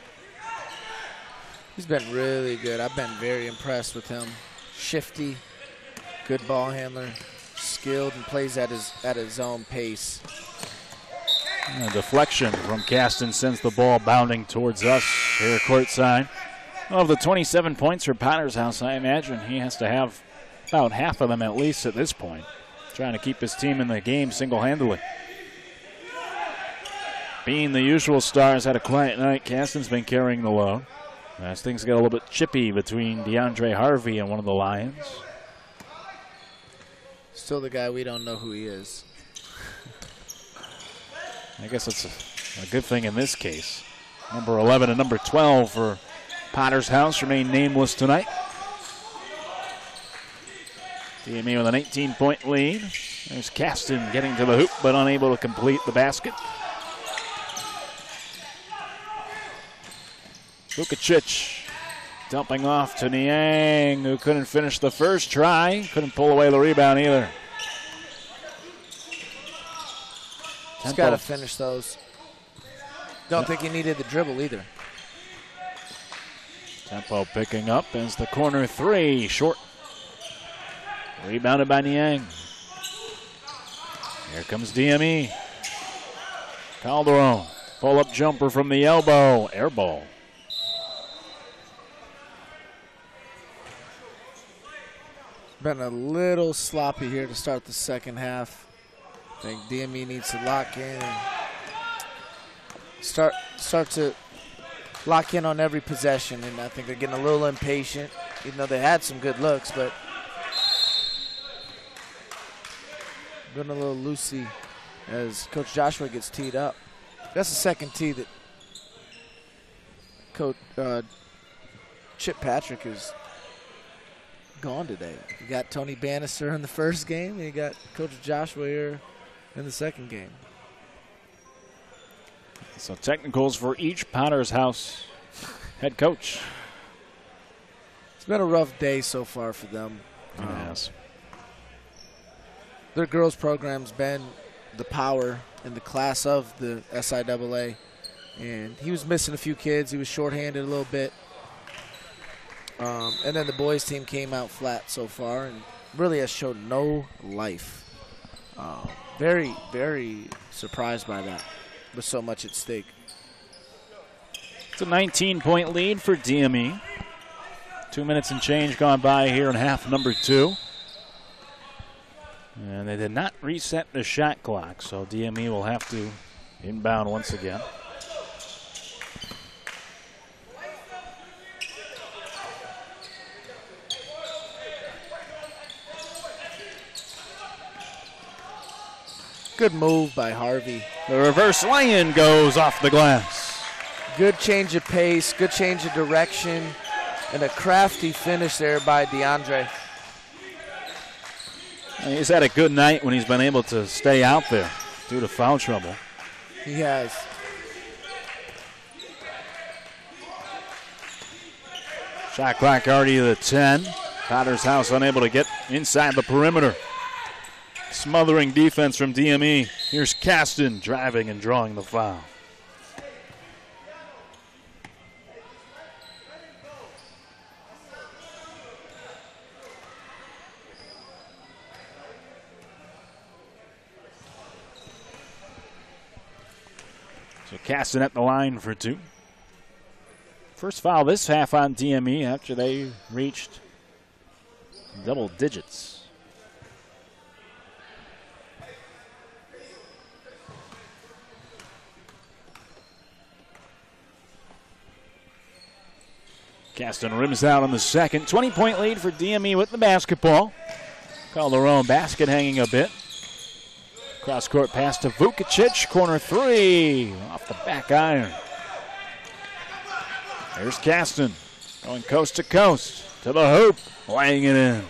Speaker 2: He's been really good. I've been very impressed with him. Shifty, good ball handler, skilled, and plays at his own pace.
Speaker 1: And a deflection from Caston sends the ball bounding towards us here courtside. Of the 27 points for Potter's House, I imagine he has to have about half of them at least at this point, trying to keep his team in the game single-handedly. Being the usual star has had a quiet night. Caston's been carrying the load as things get a little bit chippy between DeAndre Harvey and one of the Lions.
Speaker 2: Still the guy we don't know who he is.
Speaker 1: I guess it's a good thing in this case. Number 11 and number 12 for Potter's House remain nameless tonight. DME with an 18-point lead. There's Caston getting to the hoop but unable to complete the basket. Vukacic dumping off to Niang, who couldn't finish the first try. Couldn't pull away the rebound either.
Speaker 2: He's got to finish those. Don't think he needed the dribble either.
Speaker 1: Tempo picking up as the corner three, short. Rebounded by Niang. Here comes DME. Calderon, pull-up jumper from the elbow, air ball.
Speaker 2: Been a little sloppy here to start the second half. I think DME needs to lock in and start to lock in on every possession, and I think they're getting a little impatient, even though they had some good looks, but been a little loosey as Coach Joshua gets teed up. That's the second tee that Coach Chip Patrick has gone today. You got Tony Bannister in the first game, and you got Coach Joshua here in the second game.
Speaker 1: So technicals for each Potter's House head coach.
Speaker 2: It's been a rough day so far for them.
Speaker 1: Yes.
Speaker 2: Their girls program's been the power in the class of the SIAA, and he was missing a few kids. He was shorthanded a little bit. And then the boys team came out flat so far and really has showed no life. Very, very surprised by that with so much at stake.
Speaker 1: It's a 19-point lead for DME. 2 minutes and change gone by here in half number two. And they did not reset the shot clock, so DME will have to inbound once again.
Speaker 2: Good move by Harvey.
Speaker 1: The reverse lay-in goes off the glass.
Speaker 2: Good change of pace, good change of direction, and a crafty finish there by DeAndre.
Speaker 1: He's had a good night when he's been able to stay out there due to foul trouble.
Speaker 2: He has.
Speaker 1: Shot clock already to 10. Potter's House unable to get inside the perimeter. Smothering defense from DME. Here's Caston driving and drawing the foul. So Caston at the line for 2. First foul this half on DME after they reached double digits. Caston rims out on the second. 20-point lead for DME with the basketball. Calderon basket hanging a bit. Cross-court pass to Vukacic. Corner 3 off the back iron. There's Caston going coast to coast to the hoop, laying it in.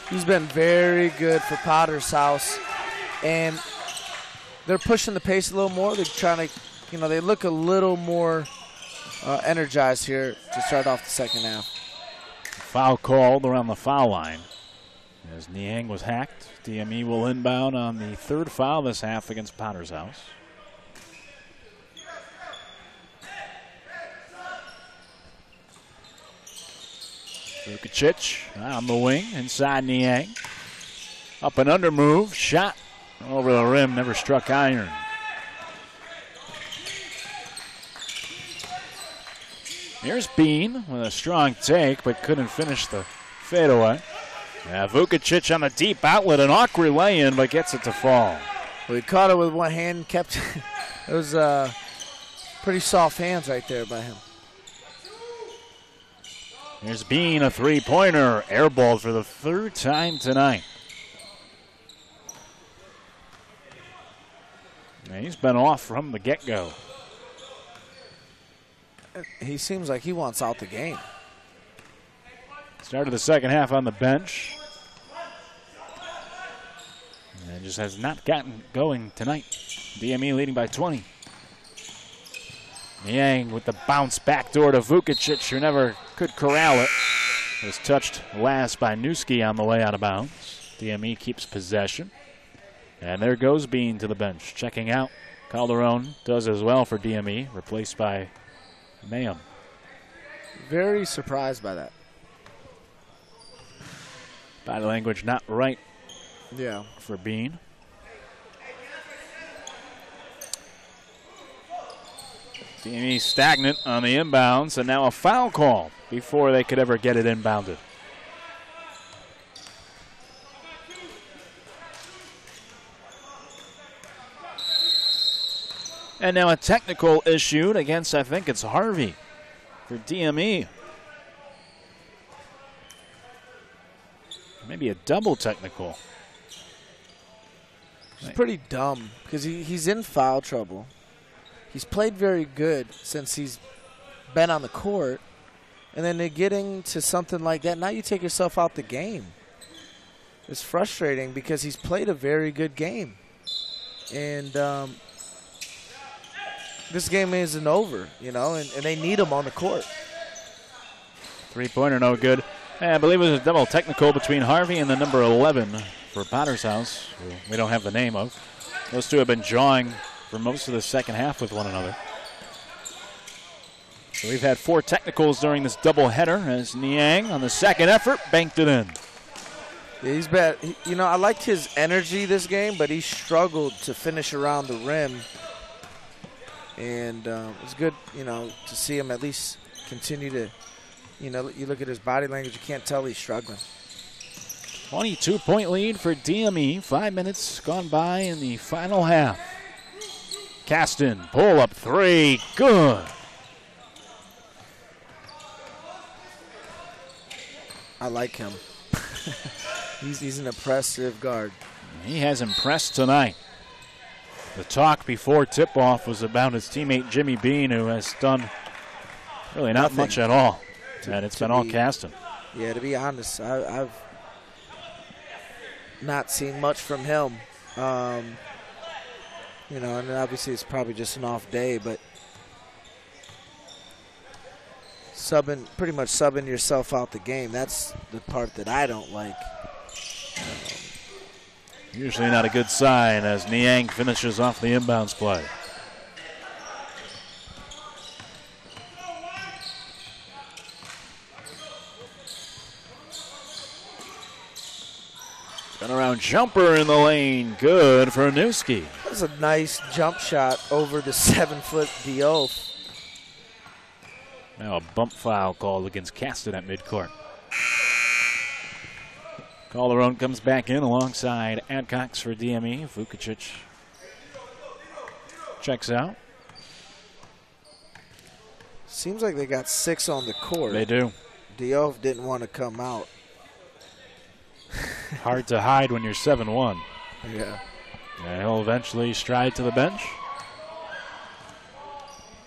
Speaker 2: He's been very good for Potter's House, and they're pushing the pace a little more. They're trying to, they look a little more energized here to start off the second half.
Speaker 1: Foul called around the foul line as Niang was hacked. DME will inbound on the third foul this half against Potter's House. Vukacic on the wing, inside Niang. Up and under move, shot over the rim, never struck iron. Here's Bean with a strong take, but couldn't finish the fadeaway. Vukacic on the deep outlet, an awkward lay-in, but gets it to fall.
Speaker 2: Well, he caught it with one hand, kept it was pretty soft hands right there by him.
Speaker 1: Here's Bean, a three-pointer, airballed for the third time tonight. And he's been off from the get-go.
Speaker 2: He seems like he wants out the game.
Speaker 1: Started the second half on the bench. And just has not gotten going tonight. DME leading by 20. Niang with the bounce backdoor to Vukacic, who never could corral it. Was touched last by Newski on the way out of bounds. DME keeps possession. And there goes Bean to the bench, checking out. Calderon does as well for DME, replaced by Mayhem.
Speaker 2: Very surprised by that.
Speaker 1: Body language not right for Bean. DME stagnant on the inbounds, and now a foul call before they could ever get it inbounded. And now a technical issued against, I think it's Harvey for DME. Maybe a double technical.
Speaker 2: It's pretty dumb because he's in foul trouble. He's played very good since he's been on the court. And then they're getting to something like that. Now you take yourself out the game. It's frustrating because he's played a very good game. And this game isn't over, and they need him on the court.
Speaker 1: Three-pointer no good. I believe it was a double technical between Harvey and the number 11 for Potter's House, who we don't have the name of. Those two have been jawing for most of the second half with one another. So we've had 4 technicals during this doubleheader as Niang on the second effort banked it in.
Speaker 2: Yeah, he's bad. I liked his energy this game, but he struggled to finish around the rim. And it's good, to see him at least continue to, you look at his body language, you can't tell he's struggling.
Speaker 1: 22-point lead for DME. 5 minutes gone by in the final half. Caston, pull up 3, good.
Speaker 2: I like him. He's an impressive guard.
Speaker 1: He has impressed tonight. The talk before tip-off was about his teammate Jimmy Bean, who has done really not much at all. And it's been all Caston.
Speaker 2: Yeah, to be honest, I've not seen much from him. You know, and obviously it's probably just an off day, but pretty much subbing yourself out the game, that's the part that I don't like.
Speaker 1: Usually not a good sign as Niang finishes off the inbounds play. Turnaround jumper in the lane. Good for Newski.
Speaker 2: That's a nice jump shot over the 7-foot Diouf.
Speaker 1: Now a bump foul called against Caston at midcourt. Calderon comes back in alongside Adcox for DME. Vukacic checks out.
Speaker 2: Seems like they got 6 on the court.
Speaker 1: They do.
Speaker 2: Diouf didn't want to come out.
Speaker 1: Hard to hide when you're 7-1.
Speaker 2: Yeah.
Speaker 1: And he'll eventually stride to the bench,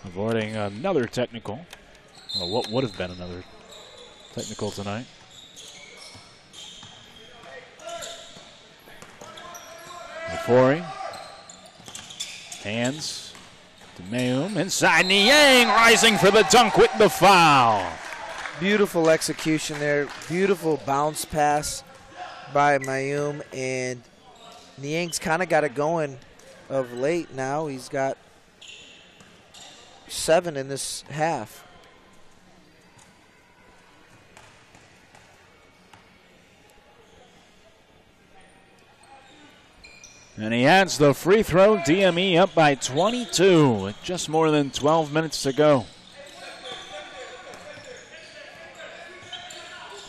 Speaker 1: avoiding another technical. Well, what would have been another technical tonight. Lafori. Hands to Mayum. Inside Niang, rising for the dunk with the foul.
Speaker 2: Beautiful execution there. Beautiful bounce pass by Mayum, and Niang's kind of got it going of late now. He's got 7 in this half.
Speaker 1: And he adds the free throw. DME up by 22 with just more than 12 minutes to go.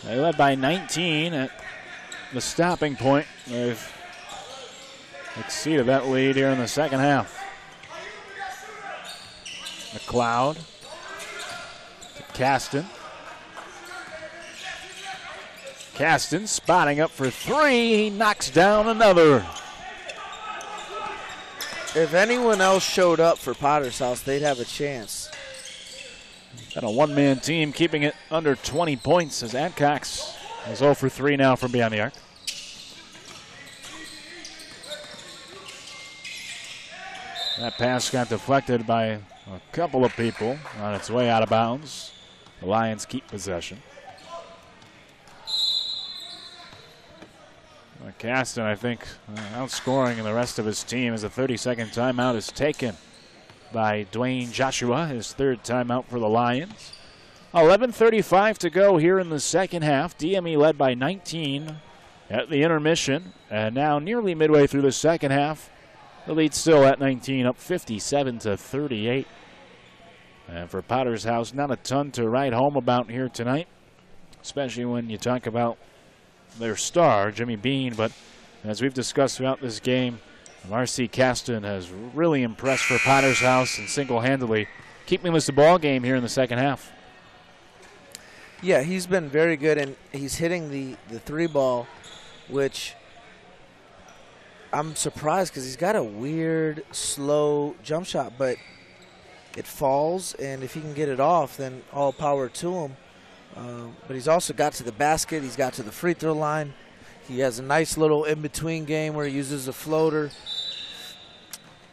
Speaker 1: They led by 19 at the stopping point. They've exceeded that lead here in the second half. McLeod to Caston. Caston spotting up for 3. He knocks down another.
Speaker 2: If anyone else showed up for Potter's House, they'd have a chance.
Speaker 1: And a one-man team keeping it under 20 points as Adcox is 0 for 3 now from beyond the arc. That pass got deflected by a couple of people on its way out of bounds. The Lions keep possession. Caston, I think, outscoring the rest of his team as a 30-second timeout is taken by Dwayne Joshua, his 3rd timeout for the Lions. 11:35 to go here in the second half. DME led by 19 at the intermission, and now nearly midway through the second half, the lead still at 19, up 57-38. And for Potter's House, not a ton to write home about here tonight, especially when you talk about their star, Jimmy Bean. But as we've discussed throughout this game, Marcy Caston has really impressed for Potter's House and single-handedly keeping this a ball game here in the second half.
Speaker 2: Yeah, he's been very good, and he's hitting the 3-ball, which I'm surprised because he's got a weird, slow jump shot, but it falls, and if he can get it off, then all power to him. But he's also got to the basket. He's got to the free throw line. He has a nice little in-between game where he uses a floater.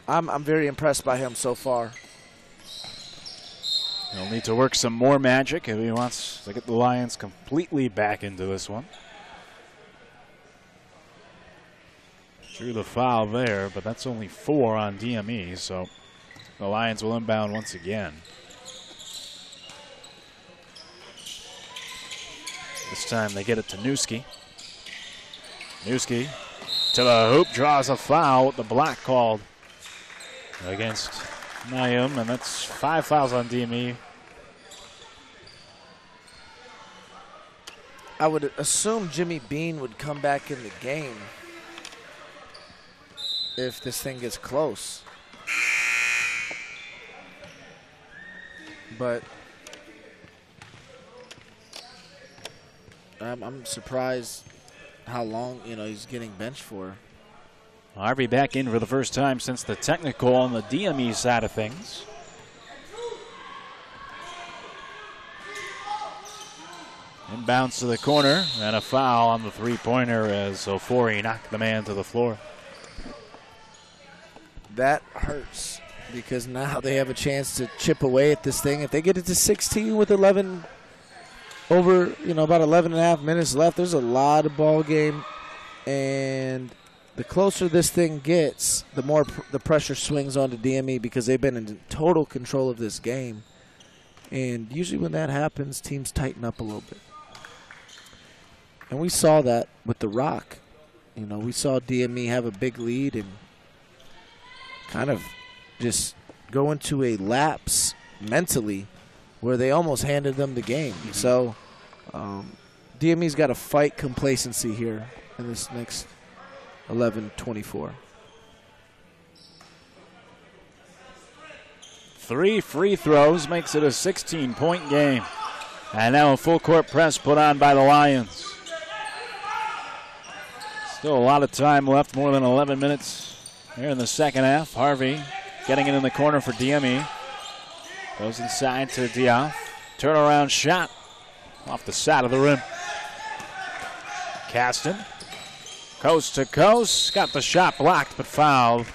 Speaker 2: I'm very impressed by him so far.
Speaker 1: He'll need to work some more magic if he wants to get the Lions completely back into this one. Drew the foul there, but that's only 4 on DME, so the Lions will inbound once again. This time they get it to Newski. Newski to the hoop, draws a foul with the block called against Mayum, and that's 5 fouls on DME.
Speaker 2: I would assume Jimmy Bean would come back in the game if this thing gets close. But I'm surprised how long he's getting benched for.
Speaker 1: Harvey back in for the first time since the technical on the DME side of things. Inbounds to the corner, and a foul on the three-pointer as Ofori knocked the man to the floor.
Speaker 2: That hurts because now they have a chance to chip away at this thing. If they get it to 16 with 11 over, about 11 and a half minutes left, there's a lot of ball game. And the closer this thing gets, the more the pressure swings onto DME because they've been in total control of this game. And usually when that happens, teams tighten up a little bit. And we saw that with the Rock. We saw DME have a big lead and kind of just go into a lapse mentally where they almost handed them the game. Mm-hmm. So DME's got to fight complacency here in this next 11-24.
Speaker 1: 3 free throws makes it a 16-point game. And now a full court press put on by the Lions. Still a lot of time left, more than 11 minutes here in the second half. Harvey getting it in the corner for DME. Goes inside to Diop. Turnaround shot off the side of the rim. Caston, coast to coast, got the shot blocked but fouled.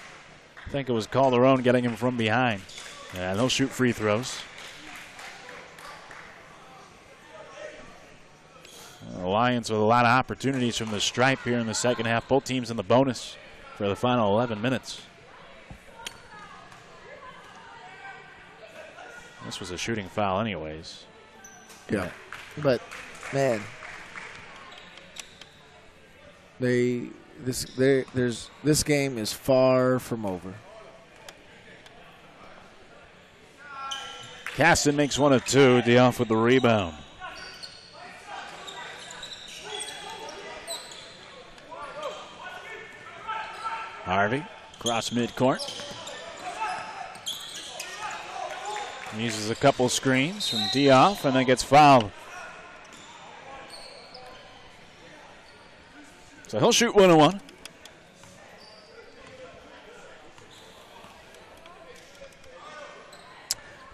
Speaker 1: I think it was Calderon getting him from behind. Yeah, they'll shoot free throws. The Lions with a lot of opportunities from the stripe here in the second half. Both teams in the bonus for the final 11 minutes. This was a shooting foul anyways.
Speaker 2: Yeah. But, man, this game is far from over.
Speaker 1: Caston makes one of two. Diop with the rebound. Harvey, cross midcourt. Uses a couple screens from Diop and then gets fouled. So he'll shoot 1-1.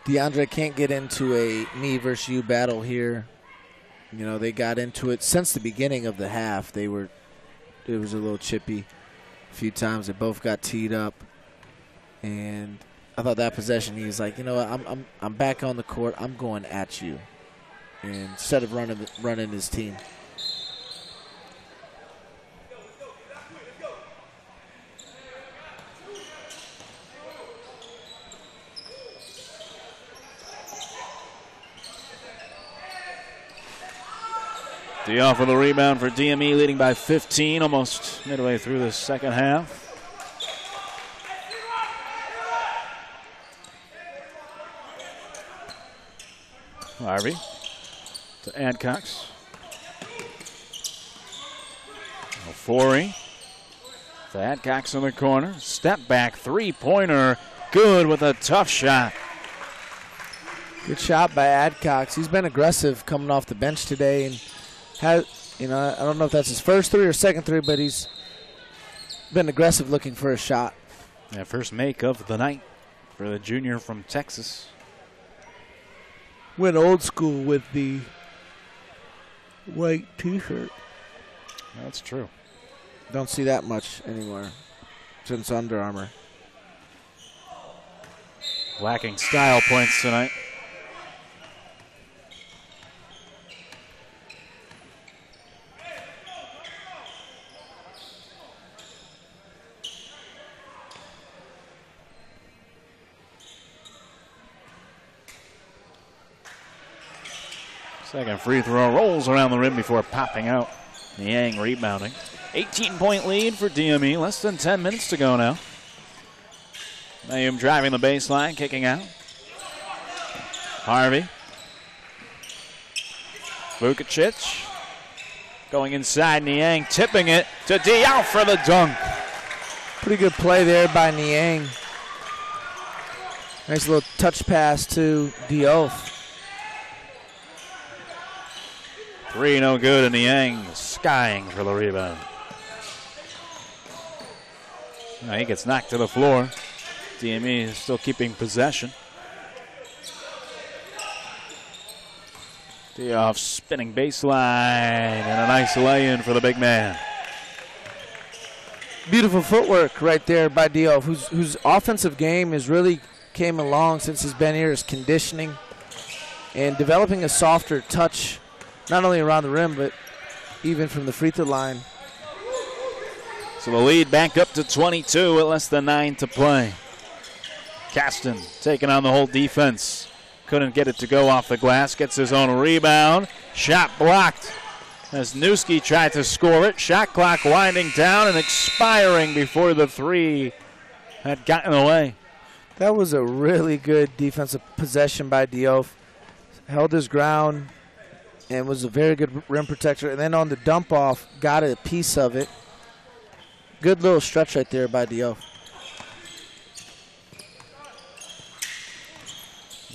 Speaker 2: DeAndre can't get into a me versus you battle here. They got into it since the beginning of the half. It was a little chippy. A few times they both got teed up, and I thought that possession he was like, I'm back on the court. I'm going at you, and instead of running his team.
Speaker 1: Diop for the rebound for DME, leading by 15, almost midway through the second half. Harvey to Adcox. Ofori to Adcox in the corner. Step back three-pointer. Good with a tough shot.
Speaker 2: Good shot by Adcox. He's been aggressive coming off the bench today and I don't know if that's his first three or second three, but he's been aggressive looking for a shot.
Speaker 1: Yeah, first make of the night for the junior from Texas.
Speaker 2: Went old school with the white T-shirt.
Speaker 1: That's true.
Speaker 2: Don't see that much anymore since Under Armour.
Speaker 1: Lacking style points tonight. Second free throw rolls around the rim before popping out. Niang rebounding. 18-point lead for DME. Less than 10 minutes to go now. Mayum driving the baseline, kicking out. Harvey. Vukacic. Going inside, Niang tipping it to Diop for the dunk.
Speaker 2: Pretty good play there by Niang. Nice little touch pass to Diop.
Speaker 1: 3 no good, and Niang skying for the rebound. He gets knocked to the floor. DME is still keeping possession. Dioff spinning baseline and a nice lay-in for the big man.
Speaker 2: Beautiful footwork right there by Dioff, whose offensive game has really came along since he's been here. His conditioning and developing a softer touch, not only around the rim, but even from the free throw line.
Speaker 1: So the lead back up to 22 with less than 9 to play. Caston taking on the whole defense. Couldn't get it to go off the glass. Gets his own rebound. Shot blocked as Newski tried to score it. Shot clock winding down and expiring before the three had gotten away.
Speaker 2: That was a really good defensive possession by Dioff. Held his ground and was a very good rim protector. And then on the dump off, got a piece of it. Good little stretch right there by Dioff.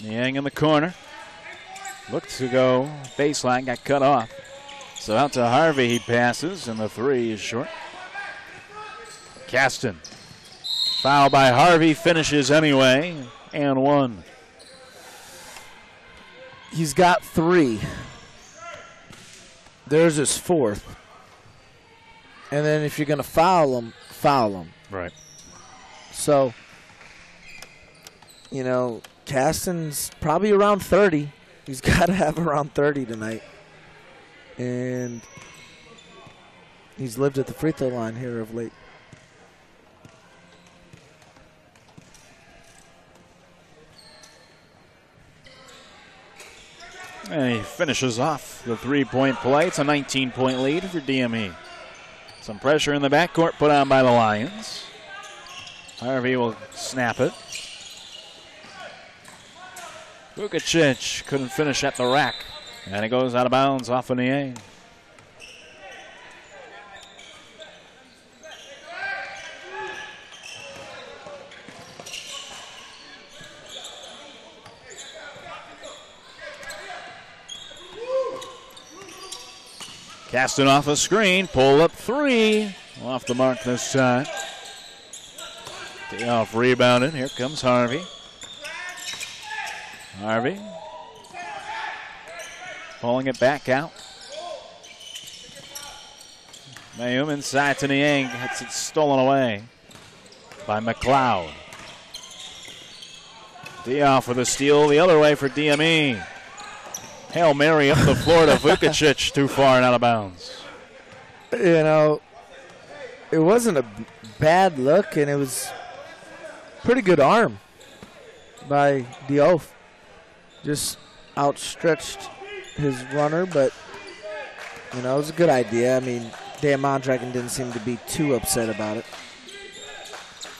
Speaker 1: Niang in the corner. Looked to go baseline, got cut off. So out to Harvey he passes, and the three is short. Caston. Foul by Harvey, finishes anyway, and one.
Speaker 2: He's got 3. There's his 4th. And then if you're going to foul him, foul him.
Speaker 1: Right.
Speaker 2: So, you know, Caston's probably around 30. He's got to have around 30 tonight. And he's lived at the free throw line here of late.
Speaker 1: And he finishes off the three-point play. It's a 19-point lead for DME. Some pressure in the backcourt put on by the Lions. Harvey will snap it. Vukacic couldn't finish at the rack. And it goes out of bounds off of Niang. Casting off a screen, pull up 3. Off the mark this time. Dioff rebounded. Here comes Harvey. Harvey pulling it back out. Mayum inside to Niang. Gets it stolen away by McLeod. Dioff with a steal the other way for DME. Hail Mary up the floor to Vukacic, too far and out of bounds.
Speaker 2: You know, it wasn't a bad look, and it was pretty good arm by Dioff. Just outstretched his runner, but, you know, it was a good idea. I mean, Dan Mondragon didn't seem to be too upset about it.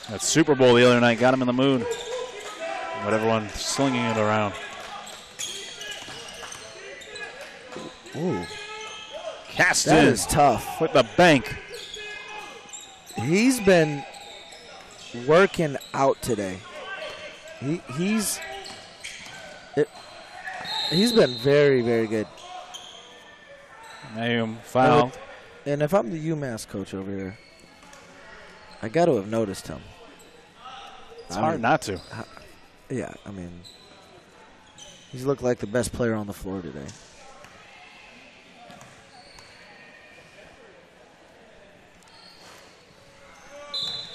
Speaker 1: That Super Bowl the other night got him in the mood. With everyone slinging it around.
Speaker 2: Ooh.
Speaker 1: Caston.
Speaker 2: That is tough.
Speaker 1: With the bank.
Speaker 2: He's been working out today. He's been very, very good.
Speaker 1: Mayum fouled.
Speaker 2: And if I'm the UMass coach over here, I got to have noticed him.
Speaker 1: It's hard not to.
Speaker 2: Yeah, I mean, he's looked like the best player on the floor today.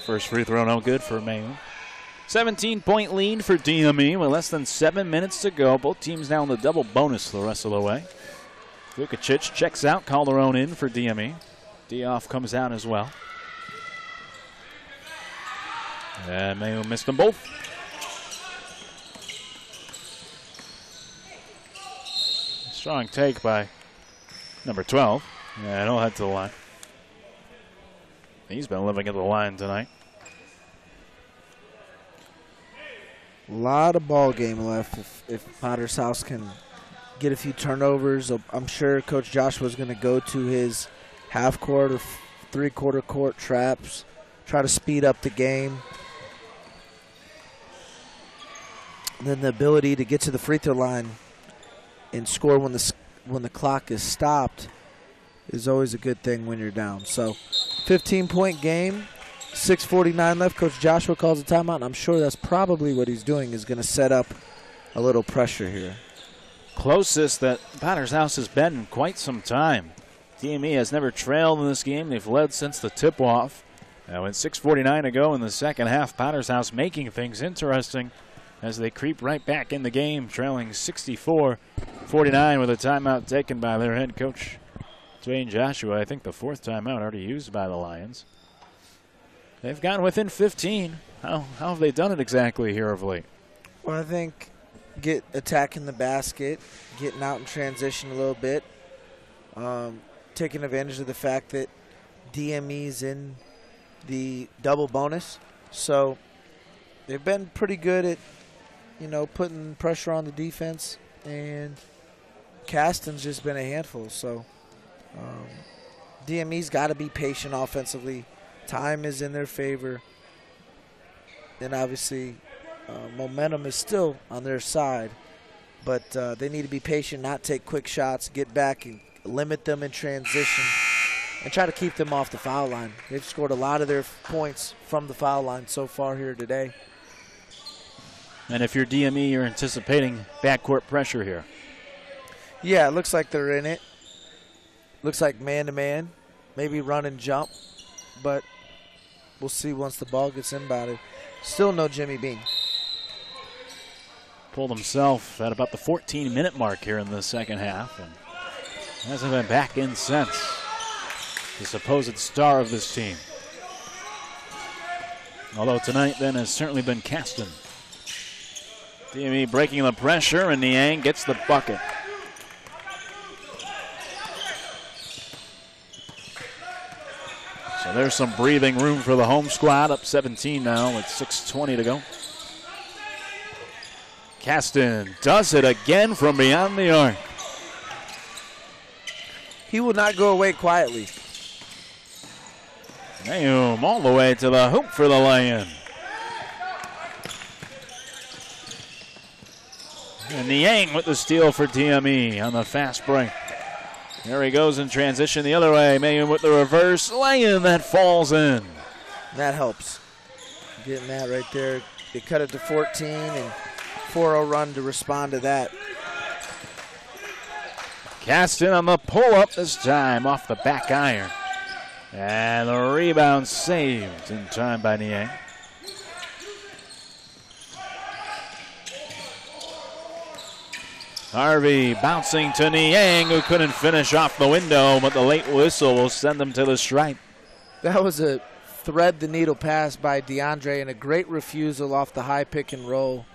Speaker 1: First free throw no good for Mayum. 17-point lead for DME with less than 7 minutes to go. Both teams now in the double bonus the rest of the way. Vukacic checks out. Calderon in for DME. Dioff comes out as well. And Mayum missed them both. Strong take by number 12. Yeah, he'll head to the line. He's been living at the line tonight.
Speaker 2: A lot of ball game left if Potter's House can get a few turnovers. I'm sure Coach Joshua's going to go to his half-court or three-quarter court traps, try to speed up the game. And then the ability to get to the free throw line and score when the clock is stopped is always a good thing when you're down. So 15-point game, 6:49 left. Coach Joshua calls a timeout, and I'm sure that's probably what he's doing, is going to set up a little pressure here.
Speaker 1: Closest that Potter's House has been in quite some time. DME has never trailed in this game. They've led since the tip-off. Now with 6:49 to go in the second half, Potter's House making things interesting as they creep right back in the game, trailing 64-49 with a timeout taken by their head coach, Dwayne Joshua. I think the fourth timeout already used by the Lions. They've gotten within 15. How have they done it exactly here of late?
Speaker 2: Well, I think attacking the basket, getting out in transition a little bit, taking advantage of the fact that DME's in the double bonus. So they've been pretty good at, putting pressure on the defense, and Caston's just been a handful. So DME's got to be patient offensively. Time is in their favor, and obviously momentum is still on their side, but they need to be patient, not take quick shots, get back and limit them in transition, and try to keep them off the foul line. They've scored a lot of their points from the foul line so far here today.
Speaker 1: And if you're DME, you're anticipating backcourt pressure here.
Speaker 2: Yeah, it looks like they're in it. Looks like man-to-man, maybe run and jump, but we'll see once the ball gets inbounded. Still no Jimmy Bean.
Speaker 1: Pulled himself at about the 14-minute mark here in the second half, and hasn't been back in since. The supposed star of this team. Although tonight then has certainly been Caston. DME breaking the pressure, and Niang gets the bucket. So there's some breathing room for the home squad, up 17 now with 6:20 to go. Caston does it again from beyond the arc.
Speaker 2: He will not go away quietly.
Speaker 1: Nahum all the way to the hoop for the lay-in. And Niang with the steal for DME on the fast break. There he goes in transition the other way. Nahum with the reverse lay-in that falls in.
Speaker 2: That helps. Getting that right there. They cut it to 14 and 4-0 run to respond to that.
Speaker 1: Caston on the pull-up this time off the back iron. And the rebound saved in time by Niang. Harvey bouncing to Niang, who couldn't finish off the window, but the late whistle will send them to the stripe.
Speaker 2: That was a thread-the-needle pass by DeAndre and a great refusal off the high pick and roll,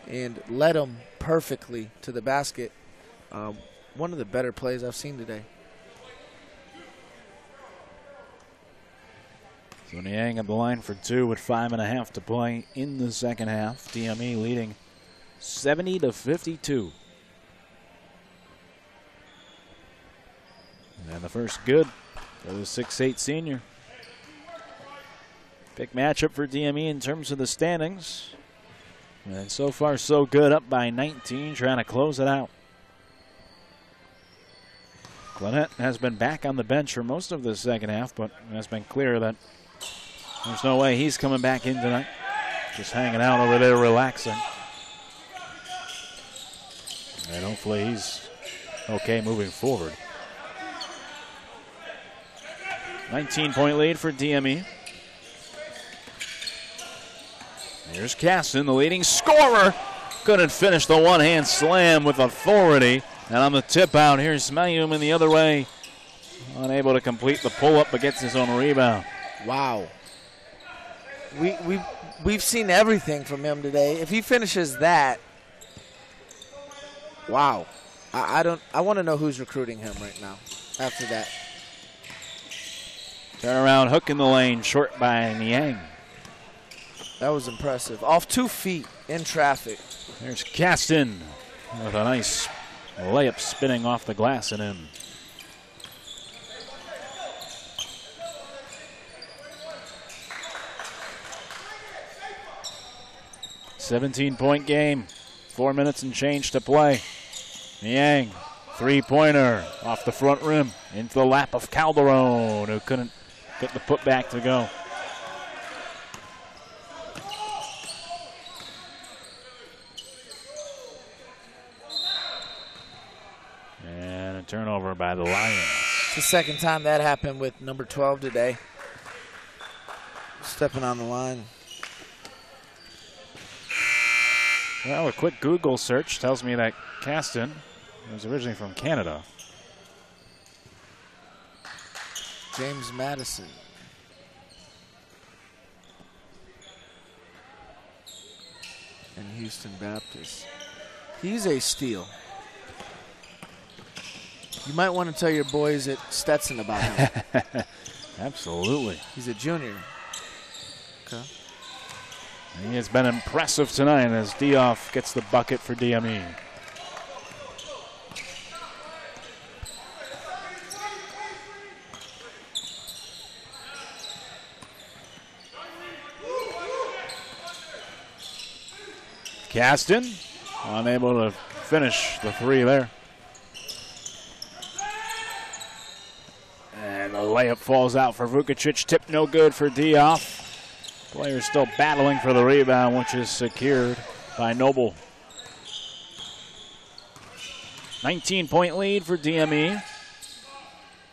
Speaker 2: and led him perfectly to the basket. One of the better plays I've seen today.
Speaker 1: So Niang at the line for two with 5.5 to play in the second half. DME leading 70-52. And the first good for the 6'8 senior. Big matchup for DME in terms of the standings. And so far so good, up by 19, trying to close it out. Gwinnett has been back on the bench for most of the second half, but it has been clear that there's no way he's coming back in tonight. Just hanging out over there relaxing. And hopefully he's okay moving forward. 19-point lead for DME. Here's Caston, the leading scorer. Couldn't finish the one-hand slam with authority. And on the tip out, here's Mayum in the other way. Unable to complete the pull-up, but gets his own rebound.
Speaker 2: Wow. We've seen everything from him today. If he finishes that, wow. I want to know who's recruiting him right now after that.
Speaker 1: Turnaround hook in the lane, short by Niang.
Speaker 2: That was impressive. Off 2 feet in traffic.
Speaker 1: There's Caston with a nice layup spinning off the glass and in. "17-point game, 4 minutes and change to play. Niang, three-pointer off the front rim into the lap of Calderon, who couldn't get the putback to go. turnover by the Lions.
Speaker 2: It's the second time that happened with number 12 today. Stepping on the line.
Speaker 1: Well, a quick Google search tells me that Caston was originally from Canada.
Speaker 2: James Madison. And Houston Baptist. He's a steal. You might want to tell your boys at Stetson about him.
Speaker 1: Absolutely.
Speaker 2: He's a junior. Okay.
Speaker 1: He has been impressive tonight as Dioff gets the bucket for DME. Caston unable to finish the three there. And the layup falls out for Vukacic. Tip no good for Dioff. Players still battling for the rebound, which is secured by Noble. 19-point lead for DME.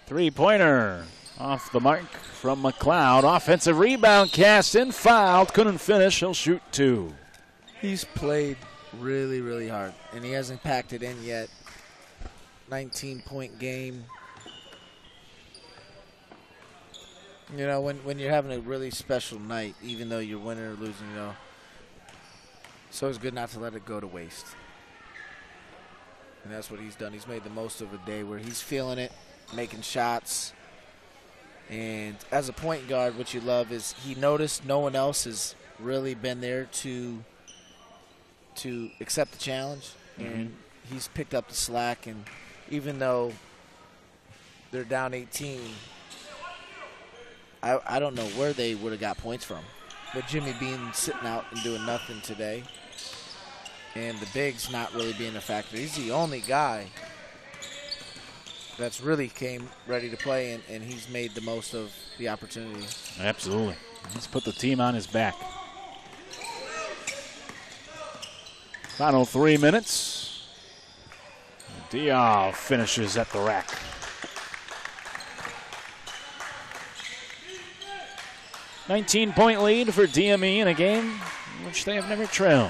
Speaker 1: Three-pointer off the mark from McLeod. Offensive rebound, Caston fouled, couldn't finish. He'll shoot two.
Speaker 2: He's played really, really hard, and he hasn't packed it in yet. 19-point game. You know, when you're having a really special night, even though you're winning or losing, you know, so it's good not to let it go to waste. And that's what he's done. He's made the most of a day where he's feeling it, making shots. And as a point guard, what you love is he noticed no one else has really been there to accept the challenge. And he's picked up the slack. And even though they're down 18, I don't know where they would have got points from. But Jimmy Bean sitting out and doing nothing today. And the bigs not really being a factor. He's the only guy that's really came ready to play, and he's made the most of the opportunity.
Speaker 1: Absolutely. He's put the team on his back. Final 3 minutes. Dioff finishes at the rack. $19-point lead for DME in a game in which they have never trailed.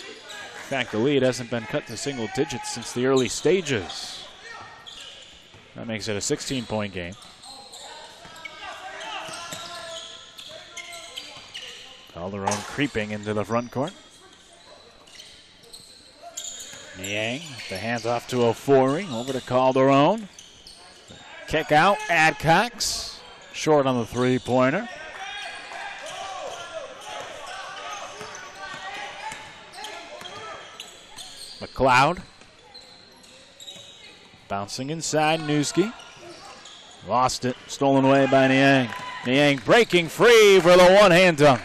Speaker 1: In fact, the lead hasn't been cut to single digits since the early stages. That makes it a 16-point game. Calderon creeping into the front court. Niang, the hands off to Ofori, over to Calderon. Kick out, Adcox, short on the three-pointer. McLeod bouncing inside, Newski. Lost it, stolen away by Niang. Niang breaking free for the one-hand dunk.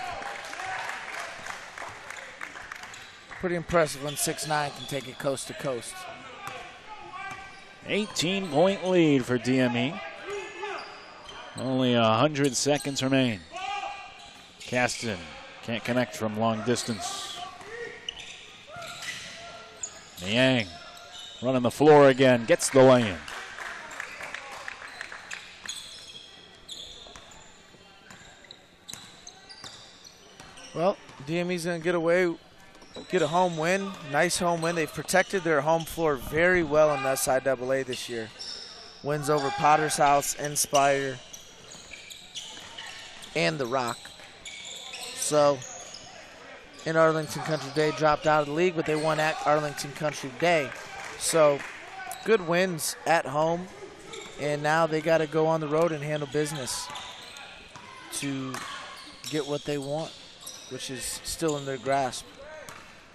Speaker 2: Pretty impressive when 6'9" can take it coast to coast.
Speaker 1: 18-point lead for DME. Only 100 seconds remain. Caston can't connect from long distance. Niang running the floor again, gets the lay-in.
Speaker 2: Well, DME's going to get a home win, nice home win. They've protected their home floor very well in the SIAA this year. Wins over Potter's House, Inspire, and The Rock. So, in Arlington Country Day, dropped out of the league, but they won at Arlington Country Day. So, good wins at home, and now they got to go on the road and handle business to get what they want, which is still in their grasp.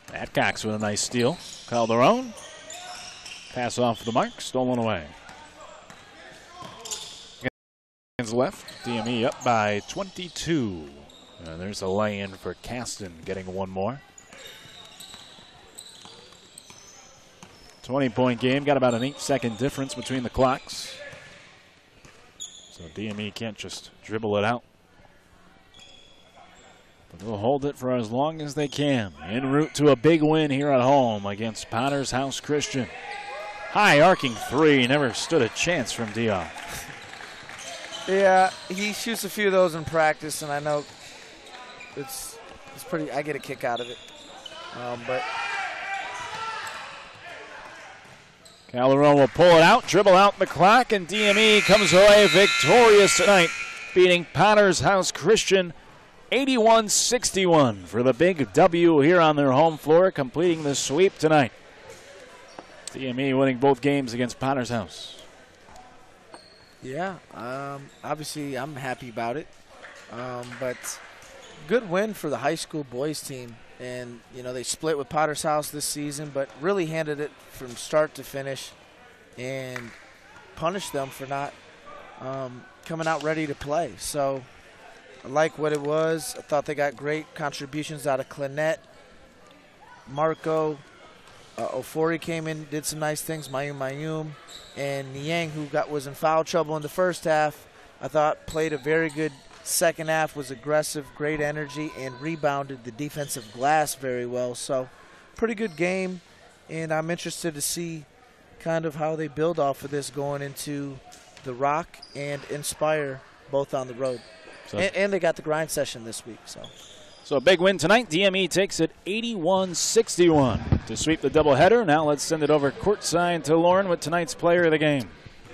Speaker 1: Adcox with a nice steal. Calderon. Pass off the mark, stolen away. Seconds left. DME up by 22. There's a lay-in for Caston, getting one more. 20-point game. Got about an 8-second difference between the clocks. So DME can't just dribble it out. But they'll hold it for as long as they can. En route to a big win here at home against Potter's House Christian. High arcing three, never stood a chance from Dion.
Speaker 2: Yeah, he shoots a few of those in practice, and I know it's pretty. I get a kick out of it, but
Speaker 1: Calderon will pull it out, dribble out the clock, and DME comes away victorious tonight, beating Potter's House Christian 81-61 for the big W here on their home floor, completing the sweep tonight. DME winning both games against Potter's House.
Speaker 2: yeah, obviously I'm happy about it, but good win for the high school boys team. And, you know, they split with Potter's House this season, but really handled it from start to finish and punished them for not coming out ready to play. So I like what it was. I thought they got great contributions out of Clinette. Marco Ofori came in, did some nice things, Mayum, and Niang, who was in foul trouble in the first half, I thought played a very good second half, was aggressive, great energy, and rebounded the defensive glass very well. So pretty good game, and I'm interested to see kind of how they build off of this going into the Rock and Inspire, both on the road.
Speaker 1: So,
Speaker 2: and they got the grind session this week.
Speaker 1: So a big win tonight. DME takes it 81-61 to sweep the doubleheader. Now let's send it over courtside to Lauren with tonight's player of the game.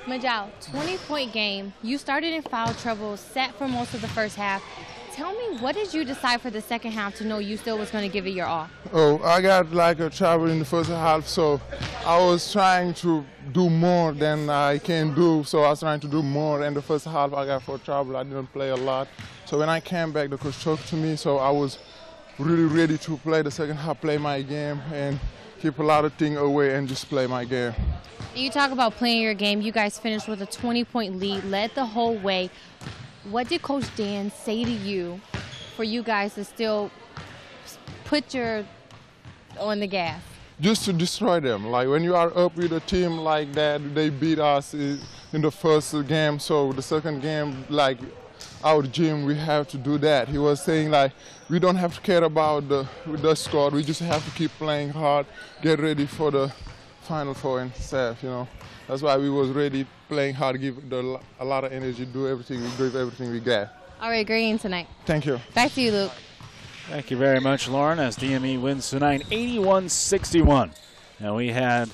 Speaker 3: Majal, 20-point game. You started in foul trouble, sat for most of the first half. Tell me, what did you decide for the second half to know you still was going to give it your all?
Speaker 5: Oh, I got like a trouble in the first half, so I was trying to do more than I can do. So I was trying to do more. In the first half, I got for trouble. I didn't play a lot. So when I came back, the coach talked to me, so I was really ready to play the second half, play my game, and keep a lot of things away and just play my game.
Speaker 3: You talk about playing your game. You guys finished with a 20-point lead, led the whole way. What did Coach Dan say to you for you guys to still put your on the gas?
Speaker 5: Just to destroy them. Like when you are up with a team like that, they beat us in the first game. So the second game, like our gym, we have to do that. He was saying like we don't have to care about the score. We just have to keep playing hard, get ready for the Final Four and stuff. You know, that's why we was ready, playing hard, give a lot of energy, do everything. We gave everything we got.
Speaker 3: All right, great game tonight.
Speaker 5: Thank you.
Speaker 3: Back to you, Luke.
Speaker 1: Thank you very much, Lauren, as DME wins tonight 81-61. Now we had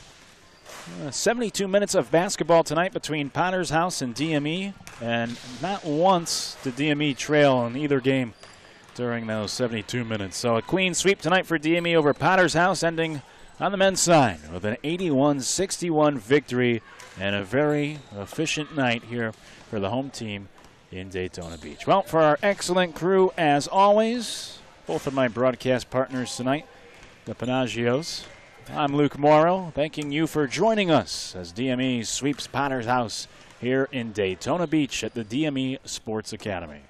Speaker 1: 72 minutes of basketball tonight between Potter's House and DME, and not once did DME trail in either game during those 72 minutes. So a clean sweep tonight for DME over Potter's House, ending on the men's side with an 81-61 victory and a very efficient night here for the home team in Daytona Beach. Well, for our excellent crew, as always, both of my broadcast partners tonight, the Panagios, I'm Luke Morrow, thanking you for joining us as DME sweeps Potter's House here in Daytona Beach at the DME Sports Academy.